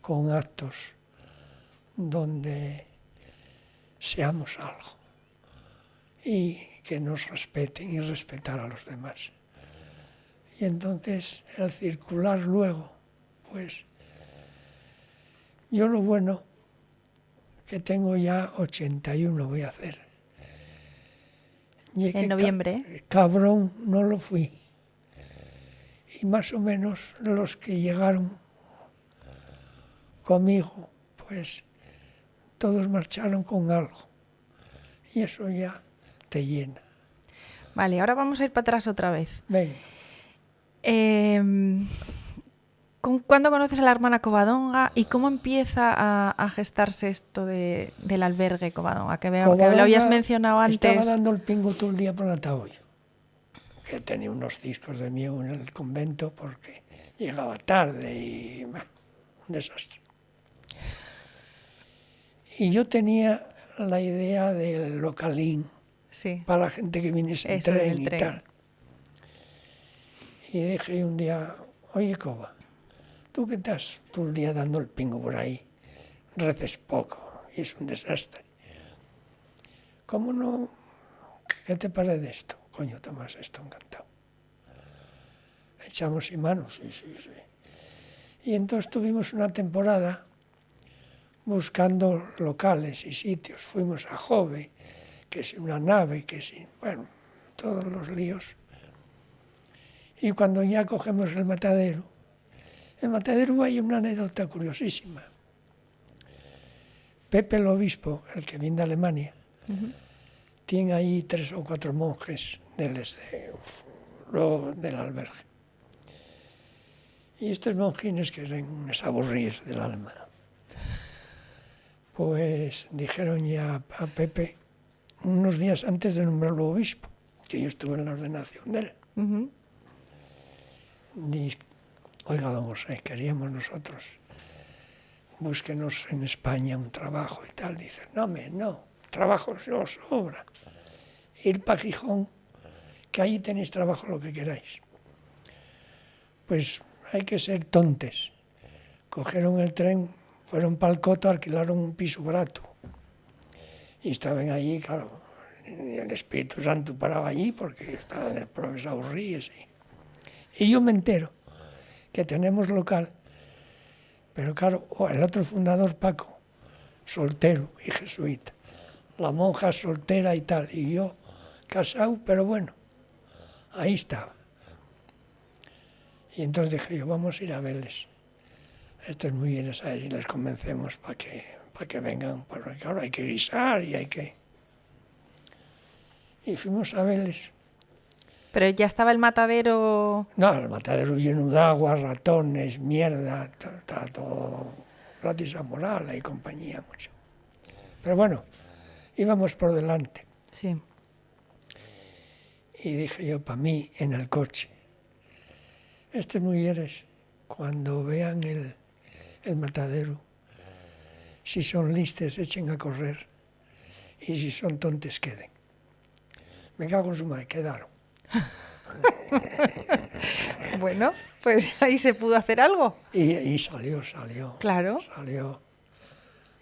con actos donde seamos algo y que nos respeten y respetar a los demás. Y entonces el circular luego, pues yo lo bueno que tengo ya 81 voy a hacer. Y en noviembre. Cabrón no lo fui. Y más o menos los que llegaron conmigo, pues todos marcharon con algo. Y eso ya te llena. Vale, ahora vamos a ir para atrás otra vez. Ven. ¿Cuándo conoces a la hermana Covadonga y cómo empieza a gestarse esto del albergue Covadonga? Que lo habías mencionado antes. Estaba dando el pingo todo el día por la taolla. Que tenía unos ciscos de miedo en el convento porque llegaba tarde y un desastre. Y yo tenía la idea del localín, sí, para la gente que viniese en tren y tal. Y dije un día, oye Cova, tú que estás todo el día dando el pingo por ahí, reces poco y es un desastre. ¿Cómo no? ¿Qué te parece de esto? Coño, Tomás, esto encantado. Echamos y manos, sí. Y entonces tuvimos una temporada buscando locales y sitios. Fuimos a Jove, que es una nave, que sí, bueno, todos los líos. Y cuando ya cogemos el matadero hay una anécdota curiosísima. Pepe el obispo, el que viene de Alemania, tiene ahí 3 o 4 monjes luego del albergue. Y estos monjines, que eran unos aburridos del alma, pues dijeron ya a Pepe, unos días antes de nombrarlo obispo, que yo estuve en la ordenación de él. Y, oiga, don José, queríamos nosotros, búsquenos en España un trabajo y tal. Dice, no, trabajo se os sobra. Ir para Gijón, que allí tenéis trabajo lo que queráis. Pues hay que ser tontes. Cogieron el tren, fueron para el Coto, alquilaron un piso barato. Y estaban allí, claro, el Espíritu Santo paraba allí porque estaban los profes aburridos. Y yo me entero que tenemos local, pero claro, el otro fundador, Paco, soltero y jesuita, la monja soltera y tal, y yo casado, pero bueno, ahí estaba. Y entonces dije yo, vamos a ir a verles. Estos mujeres, a ver si les convencemos para que vengan, porque claro, hay que guisar y hay que... Y fuimos a verles. Pero ya estaba el matadero... No, el matadero lleno de agua, ratones, mierda, está todo gratis a moral y compañía, mucho. Pero bueno, íbamos por delante. Sí. Y dije yo, para mí, en el coche, estas mujeres, cuando vean el matadero, si son listas, echen a correr, y si son tontes, queden. Me cago en su madre, quedaron. Bueno, pues ahí se pudo hacer algo. Y salió. Claro. Salió.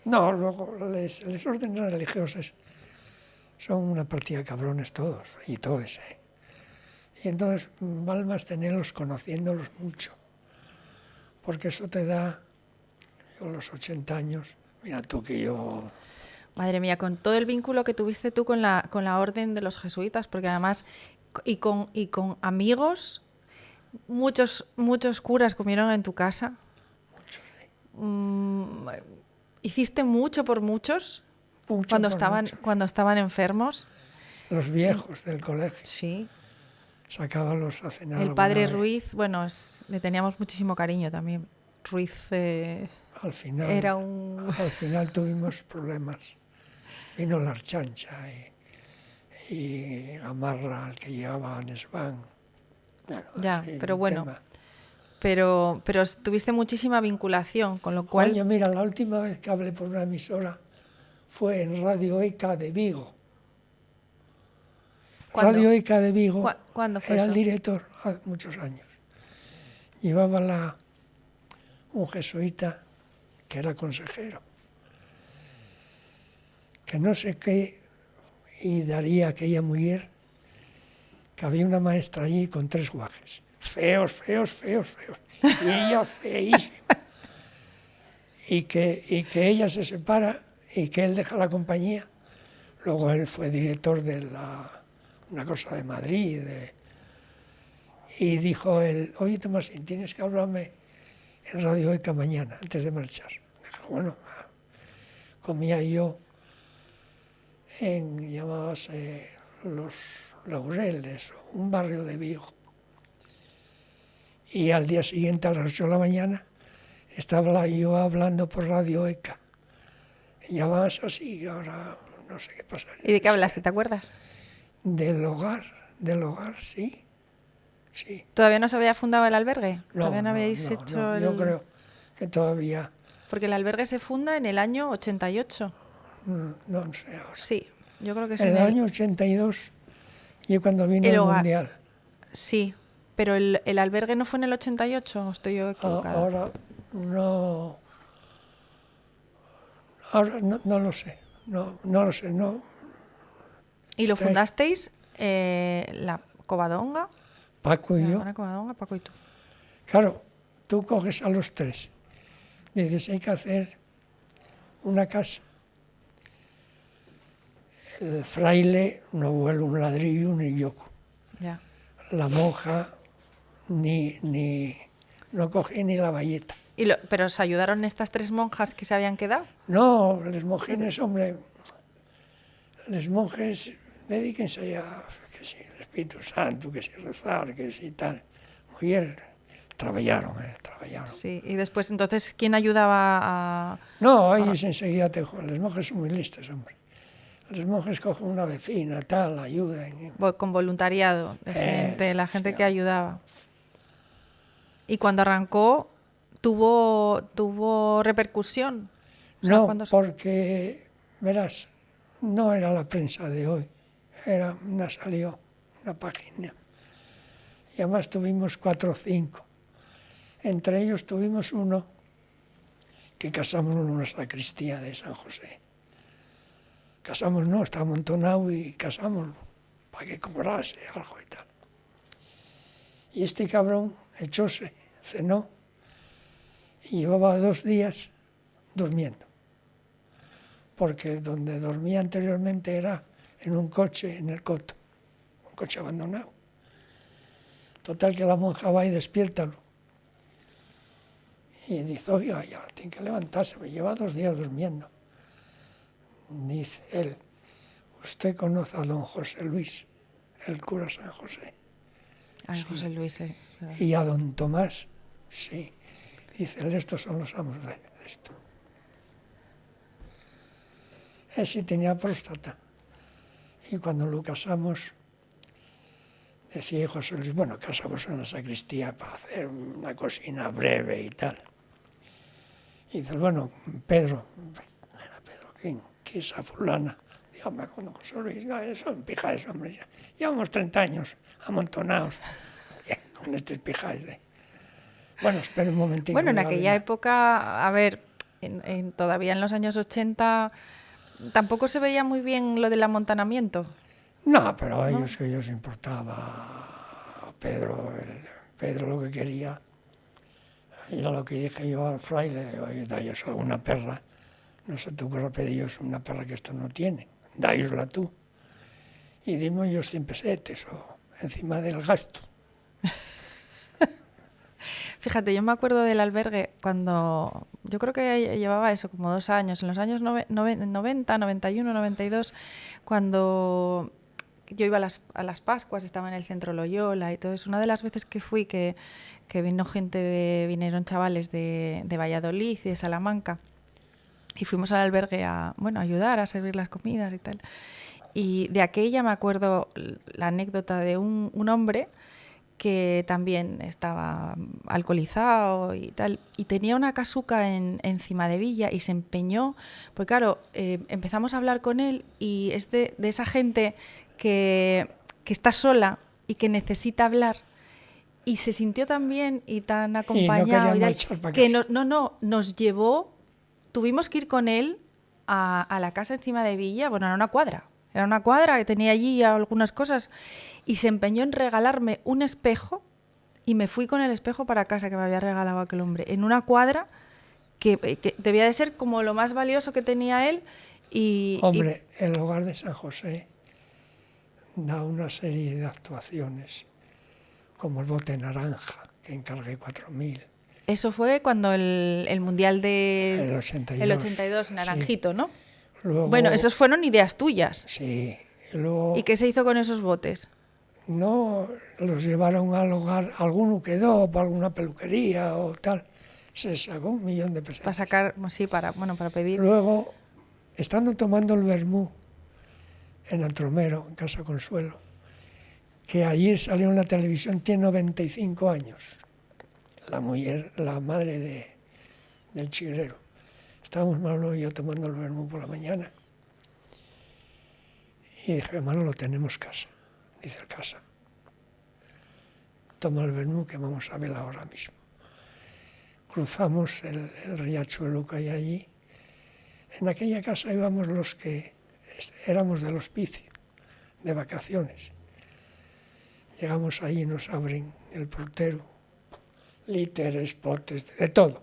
No, luego les órdenes religiosos son una partida de cabrones todos, y todos, ¿eh? Y entonces vale más tenerlos conociéndolos mucho, porque eso te da, yo a los 80 años, mira tú que yo... Madre mía, con todo el vínculo que tuviste tú con la orden de los jesuitas, porque además, y con amigos, muchos curas comieron en tu casa. Mucho, sí. ¿Hiciste mucho por muchos Mucho cuando por estaban mucho. cuando estaban enfermos? Los viejos del colegio, Sí. sacábalos a cenar. El alguna padre vez. Ruiz, bueno, le teníamos muchísimo cariño también. Ruiz Al final, era un... al final tuvimos problemas. Vino la Archancha y Gamarra, el que llevaba a Nesván. Bueno, Ya, sí, pero un bueno. tema. Pero tuviste muchísima vinculación, con lo cual... Oye, mira, la última vez que hablé por una emisora fue en Radio ECA de Vigo. ¿Cuándo? Radio ECA de Vigo ¿Cuándo fue era eso? el director hace muchos años. Llevaba un jesuita que era consejero, que no sé qué, y daría aquella mujer, que había una maestra allí con 3 guajes. Feos. Y ella feísima. Y que ella se separa y que él deja la compañía. Luego él fue director de una cosa de Madrid. Y dijo él, oye Tomasín, tienes que hablarme en Radio ECA mañana, antes de marchar. Dijo, bueno, comía yo llamábase Los Laureles, un barrio de Vigo. Y al día siguiente, a las 8 de la mañana, estaba yo hablando por Radio ECA. Y llamaban así, ahora no sé qué pasa. ¿Y de qué hablaste? ¿Te acuerdas? Del hogar, sí. ¿Todavía no se había fundado el albergue? ¿Todavía no habíais hecho no, el...? yo creo que todavía, Porque el albergue se funda en el año 88. no sé ahora. Sí, yo creo que es En en el año 82, y cuando vino el hogar. Mundial. Sí, pero el albergue no fue en el 88, ¿o estoy yo equivocada? Ahora no lo sé. No lo sé, no. ¿Y lo Sí. fundasteis la Covadonga? Paco y La yo. hermana Covadonga, Paco y tú. Claro, tú coges a los 3. Dices, hay que hacer una casa. El fraile no vuelve un ladrillo ni yoco. Ya. La monja no coge ni la bayeta. ¿Pero os ayudaron estas 3 monjas que se habían quedado? No, los monjines, hombre, los monjes dedíquense a, que si el Espíritu Santo, que si rezar, que si tal. Muy bien, trabajaron. Sí, y después entonces, ¿quién ayudaba a...? No, ellos enseguida los monjes son muy listos, hombre. Los monjes cogen una vecina, tal, ayudan. Con voluntariado de gente, la gente sí. que ayudaba. Y cuando arrancó, tuvo repercusión. O sea, No, cuando- porque, verás, no era la prensa de hoy, salió una página. Y además tuvimos 4 o 5. Entre ellos tuvimos uno que casamos en una sacristía de San José. Casamos, no, está amontonado y casamos para que cobrase algo y tal. Y este cabrón echóse, cenó y llevaba 2 días durmiendo. Porque donde dormía anteriormente era en un coche en el Coto. un coche abandonado. Total que la monja va y despiértalo. Y dice, oiga, ya tiene que levantarse, me lleva 2 días durmiendo. Dice él, usted conoce a don José Luis, el cura San José. Ay, Sí. José Luis, claro. Y a don Tomás, sí. Dice, estos son los amos de esto. Él sí tenía próstata. Y cuando lo casamos, decía José Luis, bueno, casamos en la sacristía para hacer una cocina breve y tal. Y dice, bueno, Pedro, era Pedro, ¿quién es esa fulana? Dígame, con José Luis, no, son pijaes, hombre, ya llevamos 30 años amontonados con estos pijaes de... Bueno, espera un momentito. Bueno, en aquella época, a ver, todavía en los años 80 tampoco se veía muy bien lo del amontonamiento. No, pero a ellos que ellos importaba Pedro, Pedro lo que quería, era lo que dije yo al fraile, oye, dayos alguna perra, no se te ocurra pediros una perra que esto no tiene, dayosla tú. Y dimos ellos 100 pesetes o encima del gasto. Fíjate, yo me acuerdo del albergue cuando, yo creo que llevaba eso, como 2 años, en los años 90, 91, 92, cuando yo iba a las Pascuas, estaba en el centro Loyola y todo eso. Una de las veces que fui, que vinieron chavales de Valladolid y de Salamanca, y fuimos al albergue a ayudar a servir las comidas y tal. Y de aquella me acuerdo la anécdota de un hombre que también estaba alcoholizado y tal, y tenía una casuca en Cimadevilla y se empeñó, porque claro, empezamos a hablar con él y es de esa gente que está sola y que necesita hablar, y se sintió tan bien y tan acompañado que nos llevó, tuvimos que ir con él a la casa en Cimadevilla, bueno, era una cuadra que tenía allí algunas cosas, y se empeñó en regalarme un espejo, y me fui con el espejo para casa que me había regalado aquel hombre, en una cuadra que debía de ser como lo más valioso que tenía él. Hombre, el hogar de San José da una serie de actuaciones, como el bote naranja, que encargué 4.000. Eso fue cuando el Mundial El 82. El 82, Naranjito, sí. ¿no? Luego, bueno, esos fueron ideas tuyas. Sí. Luego, ¿Y qué se hizo con esos botes? No, los llevaron al hogar, alguno quedó para alguna peluquería o tal. Se sacó 1 millón de pesetas. Para sacar, sí, para pedir. Luego, estando tomando el vermú en Antromero, en Casa Consuelo, que allí salió en la televisión, tiene 95 años, la madre del chigrero. Estábamos Manolo y yo tomando el vermú por la mañana. Y dije, Manolo, tenemos casa. Dice el casa. Toma el vermú que vamos a ver ahora mismo. Cruzamos el riachuelo que hay allí. En aquella casa íbamos los que éramos del hospicio, de vacaciones. Llegamos ahí y nos abren el portero, líteres, potes, de todo.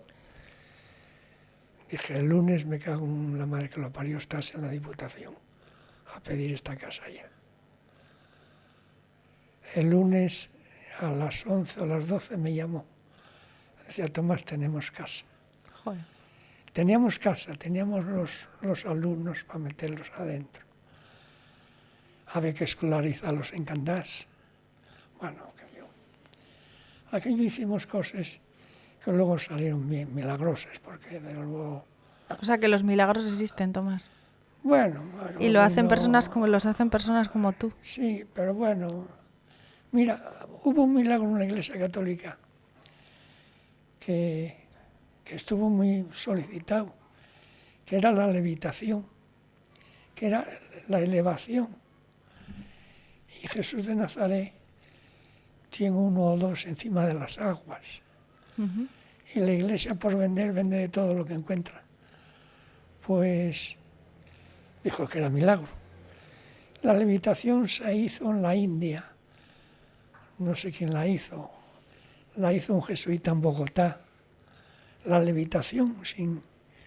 Dije, el lunes me cago en la madre que lo parió, estás en la Diputación a pedir esta casa ya. El lunes a las 11 o las 12 me llamó. Decía, Tomás, tenemos casa. Joder. Teníamos casa, teníamos los alumnos para meterlos adentro. Había que escolarizarlos en Candás. Bueno, aquello hicimos cosas que luego salieron bien, milagrosas, porque de luego... O sea, que los milagros existen, Tomás. Bueno... Y los hacen personas como tú. Sí, pero bueno... Mira, hubo un milagro en la Iglesia Católica que estuvo muy solicitado, que era la levitación, que era la elevación. Y Jesús de Nazaret tiene 1 o 2 encima de las aguas. Uh-huh. Y la Iglesia, por vende de todo lo que encuentra. Pues dijo que era milagro. La levitación se hizo en la India. No sé quién la hizo un jesuita en Bogotá, la levitación,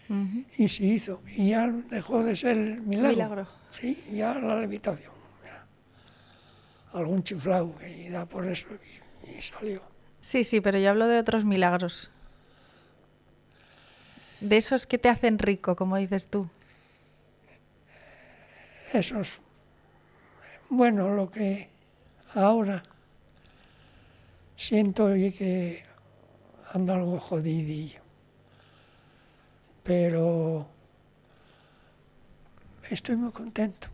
Uh-huh. y se hizo, y ya dejó de ser milagro. Milagro. Sí, ya la levitación. Ya. algún chiflao y da por eso y salió. Sí, sí, pero yo hablo de otros milagros. De esos que te hacen rico, como dices tú. Eso es, bueno, lo que ahora siento y que ando algo jodidillo, pero estoy muy contento.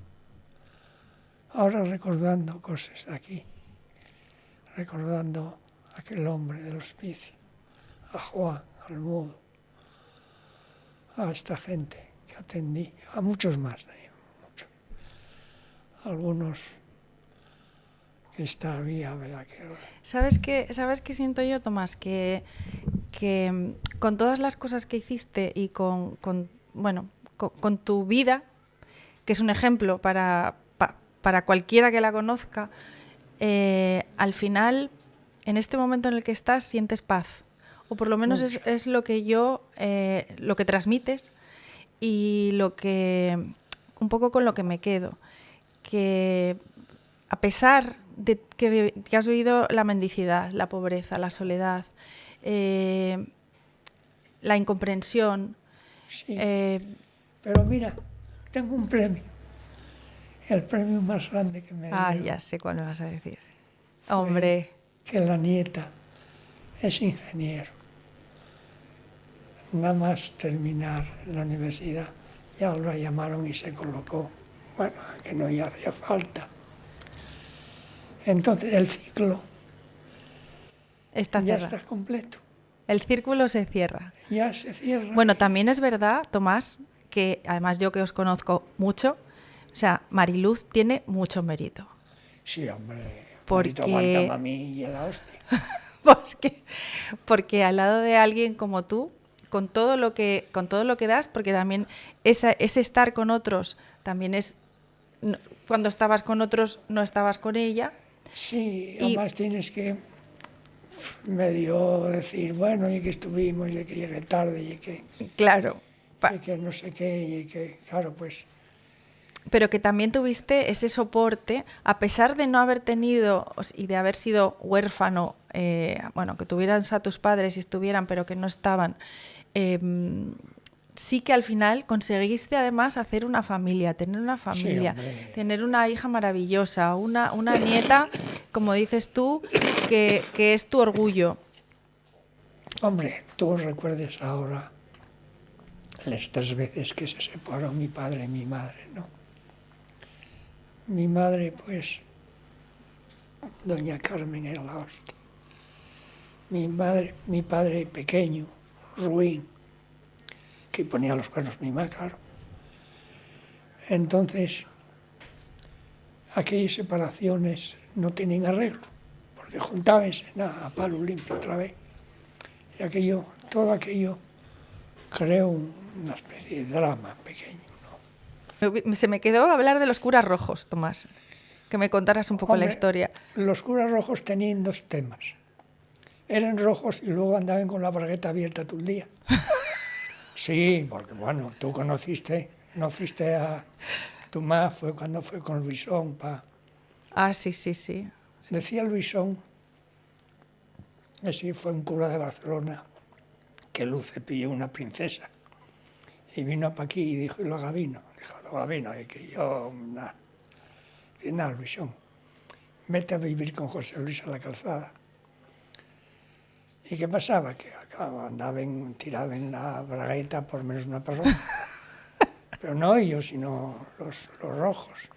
Ahora recordando cosas de aquí, recordando a aquel hombre del hospicio, a Juan, al mudo, a esta gente que atendí, a muchos más de ahí, muchos. Algunos que está bien, ¿verdad? ¿Sabes qué siento yo, Tomás? Que con todas las cosas que hiciste y bueno, con tu vida, que es un ejemplo para cualquiera que la conozca, al final, en este momento en el que estás, sientes paz. O por lo menos es lo que lo que transmites y un poco con lo que me quedo. Que a pesar de que has vivido la mendicidad, la pobreza, la soledad, la incomprensión. Sí, pero mira, tengo un premio. El premio más grande que me dieron. Ya sé cuál me vas a decir. Hombre. Que la nieta es ingeniero. Nada más terminar la universidad, ya la llamaron y se colocó. Bueno, que no ya hacía falta. Entonces el ciclo ya está completo. El círculo se cierra. Ya se cierra. Bueno, también es verdad, Tomás, que además yo que os conozco mucho, o sea, Mariluz tiene mucho mérito. Sí, hombre. Porque aguántame a mí y a la hostia. porque al lado de alguien como tú, con todo lo que das, porque también ese estar con otros también es cuando estabas con otros no estabas con ella. Sí, además tienes que medio decir, bueno, y que estuvimos, y que llegué tarde, y que... Claro. Y que no sé qué, y que, claro, pues... Pero que también tuviste ese soporte, a pesar de no haber tenido y de haber sido huérfano, bueno, que tuvieran a tus padres y estuvieran, pero que no estaban, sí que al final conseguiste además hacer una familia, tener una familia, sí, tener una hija maravillosa, una nieta, como dices tú, que es tu orgullo. Hombre, tú recuerdes ahora las 3 veces que se separaron mi padre y mi madre, ¿no? Mi madre, pues, doña Carmen era la hostia. Mi padre pequeño, ruin, que ponía los cuernos mi madre, claro. Entonces, aquellas separaciones no tienen arreglo, porque juntábanse a palo limpio otra vez. Y todo aquello creó una especie de drama pequeño. Se me quedó hablar de los curas rojos, Tomás, que me contaras un poco la historia. Los curas rojos tenían 2 temas. Eran rojos y luego andaban con la bragueta abierta todo el día. Sí, porque bueno, tú no fuiste a tu mamá, fue cuando fue con Luisón. Sí. Decía Luisón, que sí fue un cura de Barcelona, que Luce pilló una princesa. Y vino para aquí y dijo, ¿y lo Gavino? Dijo, lo Gavino, y que yo, nada. Y nada, Luisón, vete a vivir con José Luis a la calzada. ¿Y qué pasaba? Que andaban, tiraban la bragueta por menos una persona. Pero no ellos, sino los rojos.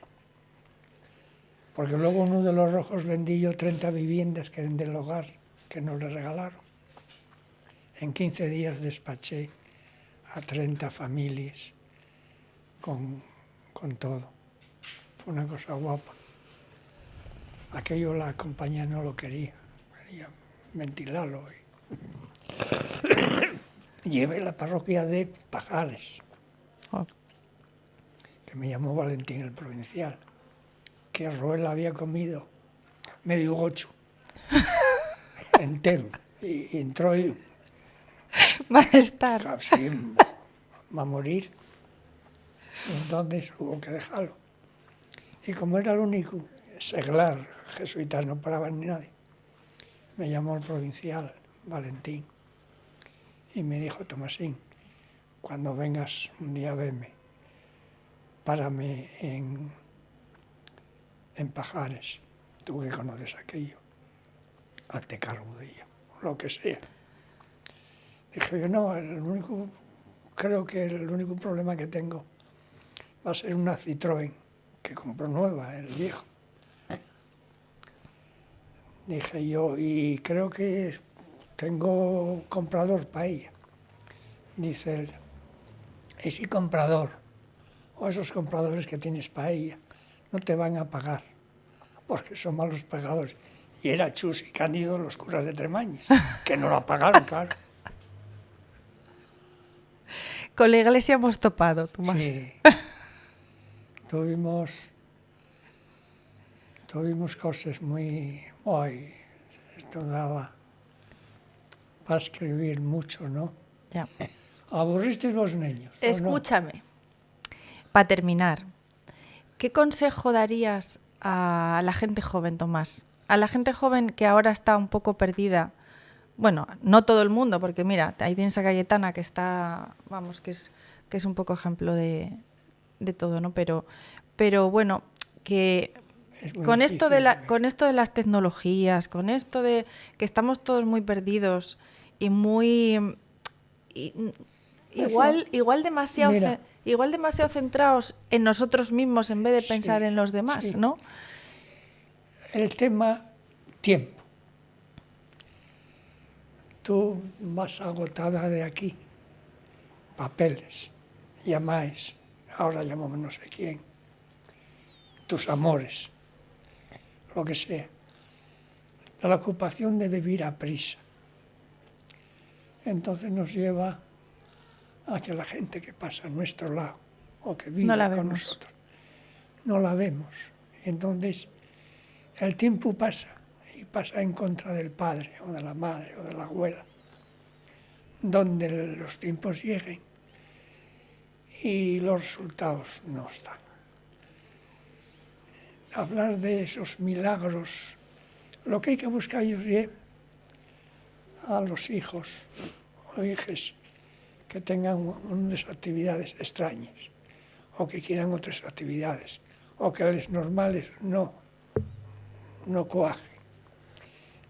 Porque luego uno de los rojos vendí yo 30 viviendas que eran del hogar, que nos le regalaron. En 15 días despaché a 30 familias con todo. Fue una cosa guapa. Aquello la compañía no lo quería ventilarlo. Llevé la parroquia de Pajares, que me llamó Valentín el provincial, que Roel había comido medio gocho entero y entró y va a estar. Casi va a morir. Entonces hubo que dejarlo. Y como era el único, seglar, jesuitas no paraban ni nadie. Me llamó el provincial, Valentín, y me dijo: Tomasín, cuando vengas un día, veme, párame en Pajares, tú que conoces aquello, hazte cargo de ello, lo que sea. Dije yo: no, creo que el único problema que tengo va a ser una Citroën, que compró nueva, el viejo. Dije yo: y creo que tengo comprador para ella. Dice él: ese comprador, o esos compradores que tienes para ella, no te van a pagar, porque son malos pagadores. Y era Chus y Cándido, los curas de Tremañes, que no la pagaron, claro. Con la iglesia hemos topado, Tomás. Sí. Tuvimos cosas muy... Ay, esto daba para escribir mucho, ¿no? Ya. ¿Aburristeis los niños? Escúchame, para terminar, ¿qué consejo darías a la gente joven, Tomás? A la gente joven que ahora está un poco perdida. Bueno, no todo el mundo, porque mira, ahí tienes a Cayetana que está, vamos, que es un poco ejemplo de todo, ¿no? Pero bueno, que con esto de las tecnologías, con esto de que estamos todos muy perdidos y muy igual demasiado centrados en nosotros mismos en vez de pensar en los demás, sí. ¿no? El tema tiempo. Tú vas agotada de aquí, papeles, llamáis, ahora llamamos no sé quién, tus amores, lo que sea. La ocupación de vivir a prisa. Entonces nos lleva a que la gente que pasa a nuestro lado o que vive con nosotros, no la vemos. Entonces el tiempo pasa y pasa en contra del padre o de la madre o de la abuela, donde los tiempos lleguen y los resultados no están. Hablar de esos milagros, lo que hay que buscar es a los hijos o hijas que tengan unas actividades extrañas o que quieran otras actividades o que las normales no coajen.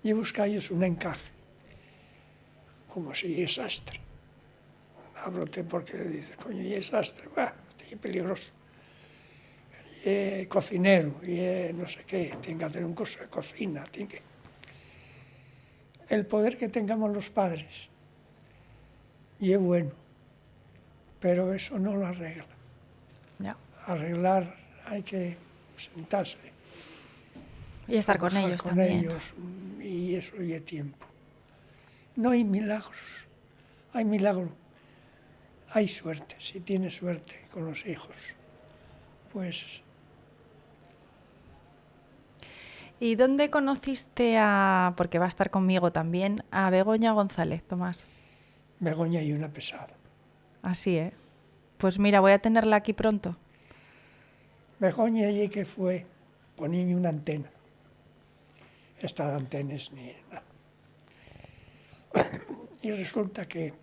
Y buscar ellos un encaje, como si es sastre. Háblote porque dices: coño, y es sastre, es peligroso. Y es cocinero, y es no sé qué, tiene que hacer un curso de cocina, El poder que tengamos los padres, y es bueno, pero eso no lo arregla. No. Arreglar hay que sentarse. Y estar con ellos también. Y eso lleva tiempo. No hay milagros. Hay milagro. Hay suerte. Si tienes suerte con los hijos, pues... ¿Y dónde conociste porque va a estar conmigo también, a Begoña González, Tomás? Begoña y una pesada. Así, ¿eh? Pues mira, voy a tenerla aquí pronto. Begoña allí que fue, ponía una antena. Esta de antenas ni nada. Y resulta que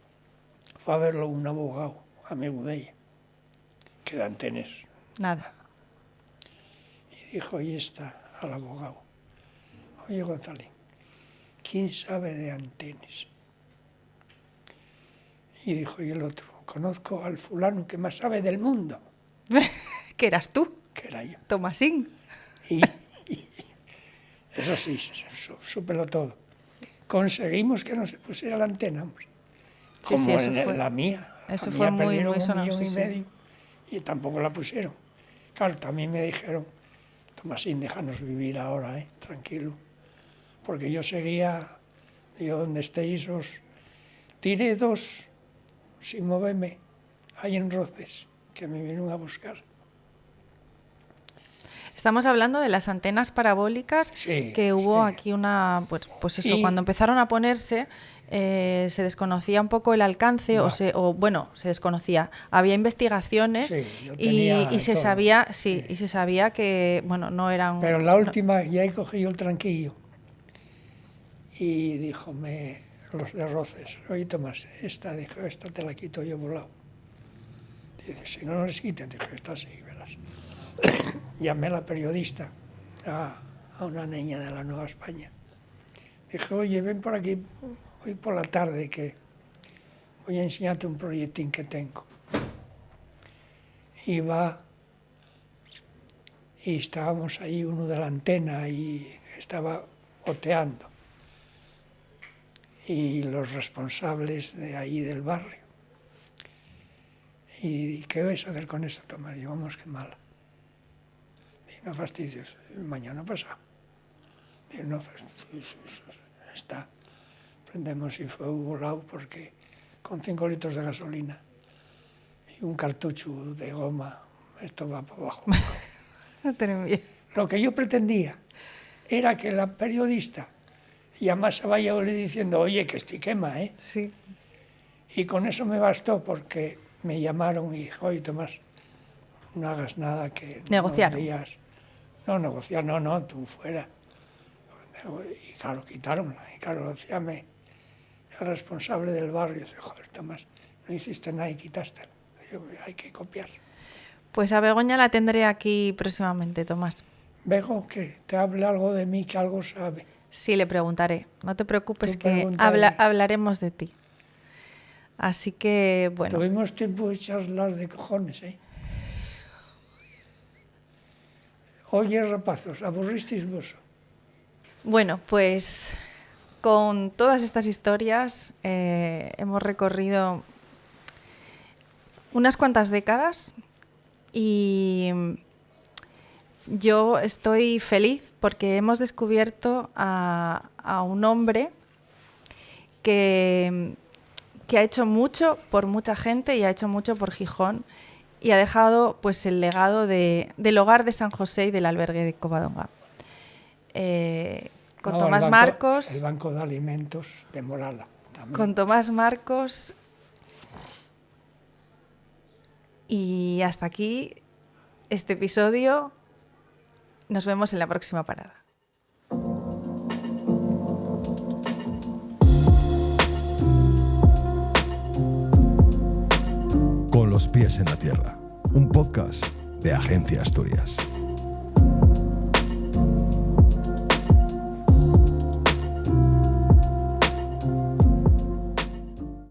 fue a verlo un abogado, amigo de ella, que de antenas. Nada. Y dijo, y está al abogado: oye, González, ¿quién sabe de antenas? Y dijo, y el otro: conozco al fulano que más sabe del mundo. ¿Que eras tú? Que era yo. Tomasín. Y eso sí, súpelo todo. Conseguimos que no se pusiera la antena, hombre. Sí, Como sí, eso en fue. la mía. Eso a fue muy perdieron sonado, 1,5 sí. millones y tampoco la pusieron. Claro, también me dijeron: Tomasín, déjanos vivir ahora, tranquilo. Porque yo seguía, digo, donde estéis, os tiré 2 sin moverme, ahí en Roces, que me vinieron a buscar. Estamos hablando de las antenas parabólicas Sí, que hubo sí. aquí pues eso, cuando empezaron a ponerse Se desconocía un poco el alcance, se desconocía. Había investigaciones y se sabía, y se sabía que, bueno, no eran... Pero la última, ya he cogido el tranquillo y díjome los de Roces, oye Tomás, esta te la quito yo volado. Dice, si no les quiten, dije, esta sí, verás. Llamé a la periodista, a una niña de la Nueva España. Dije, oye, ven por aquí hoy por la tarde que voy a enseñarte un proyectín que tengo. Y va, y estábamos ahí uno de la antena y estaba oteando. Y los responsables de ahí del barrio. ¿Y qué vais a hacer con esto, Tomás? Y vamos, qué mala. Y no fastidios, mañana pasado. Y no fastidios, está. Prendemos y fue volado porque con 5 litros de gasolina y un cartucho de goma, esto va para abajo. Lo que yo pretendía era que la periodista llamase a Valladolid diciendo, oye, que estoy quema, ¿eh? Sí. Y con eso me bastó porque me llamaron y dije, oye, Tomás, no hagas nada que... Negociar. No, negociar, no, tú fuera. Y claro, quitaronla. Y claro, decíame el responsable del barrio, dice, joder, Tomás, no hiciste nada y quitaste. Digo, hay que copiar. Pues a Begoña la tendré aquí próximamente, Tomás. Bego, que te hable algo de mí, que algo sabe. Sí, le preguntaré. No te preocupes, que hablaremos de ti. Así que, bueno. Tuvimos tiempo de charlar de cojones, ¿eh? Oye, rapazos, ¿aburristeis vos? Bueno, pues con todas estas historias hemos recorrido unas cuantas décadas y yo estoy feliz porque hemos descubierto a un hombre que ha hecho mucho por mucha gente y ha hecho mucho por Gijón y ha dejado pues el legado del hogar de San José y del albergue de Covadonga. Con Tomás Marcos. El Banco de Alimentos de Morala. También. Con Tomás Marcos. Y hasta aquí este episodio. Nos vemos en la próxima parada. Con los pies en la tierra. Un podcast de Agencia Asturias.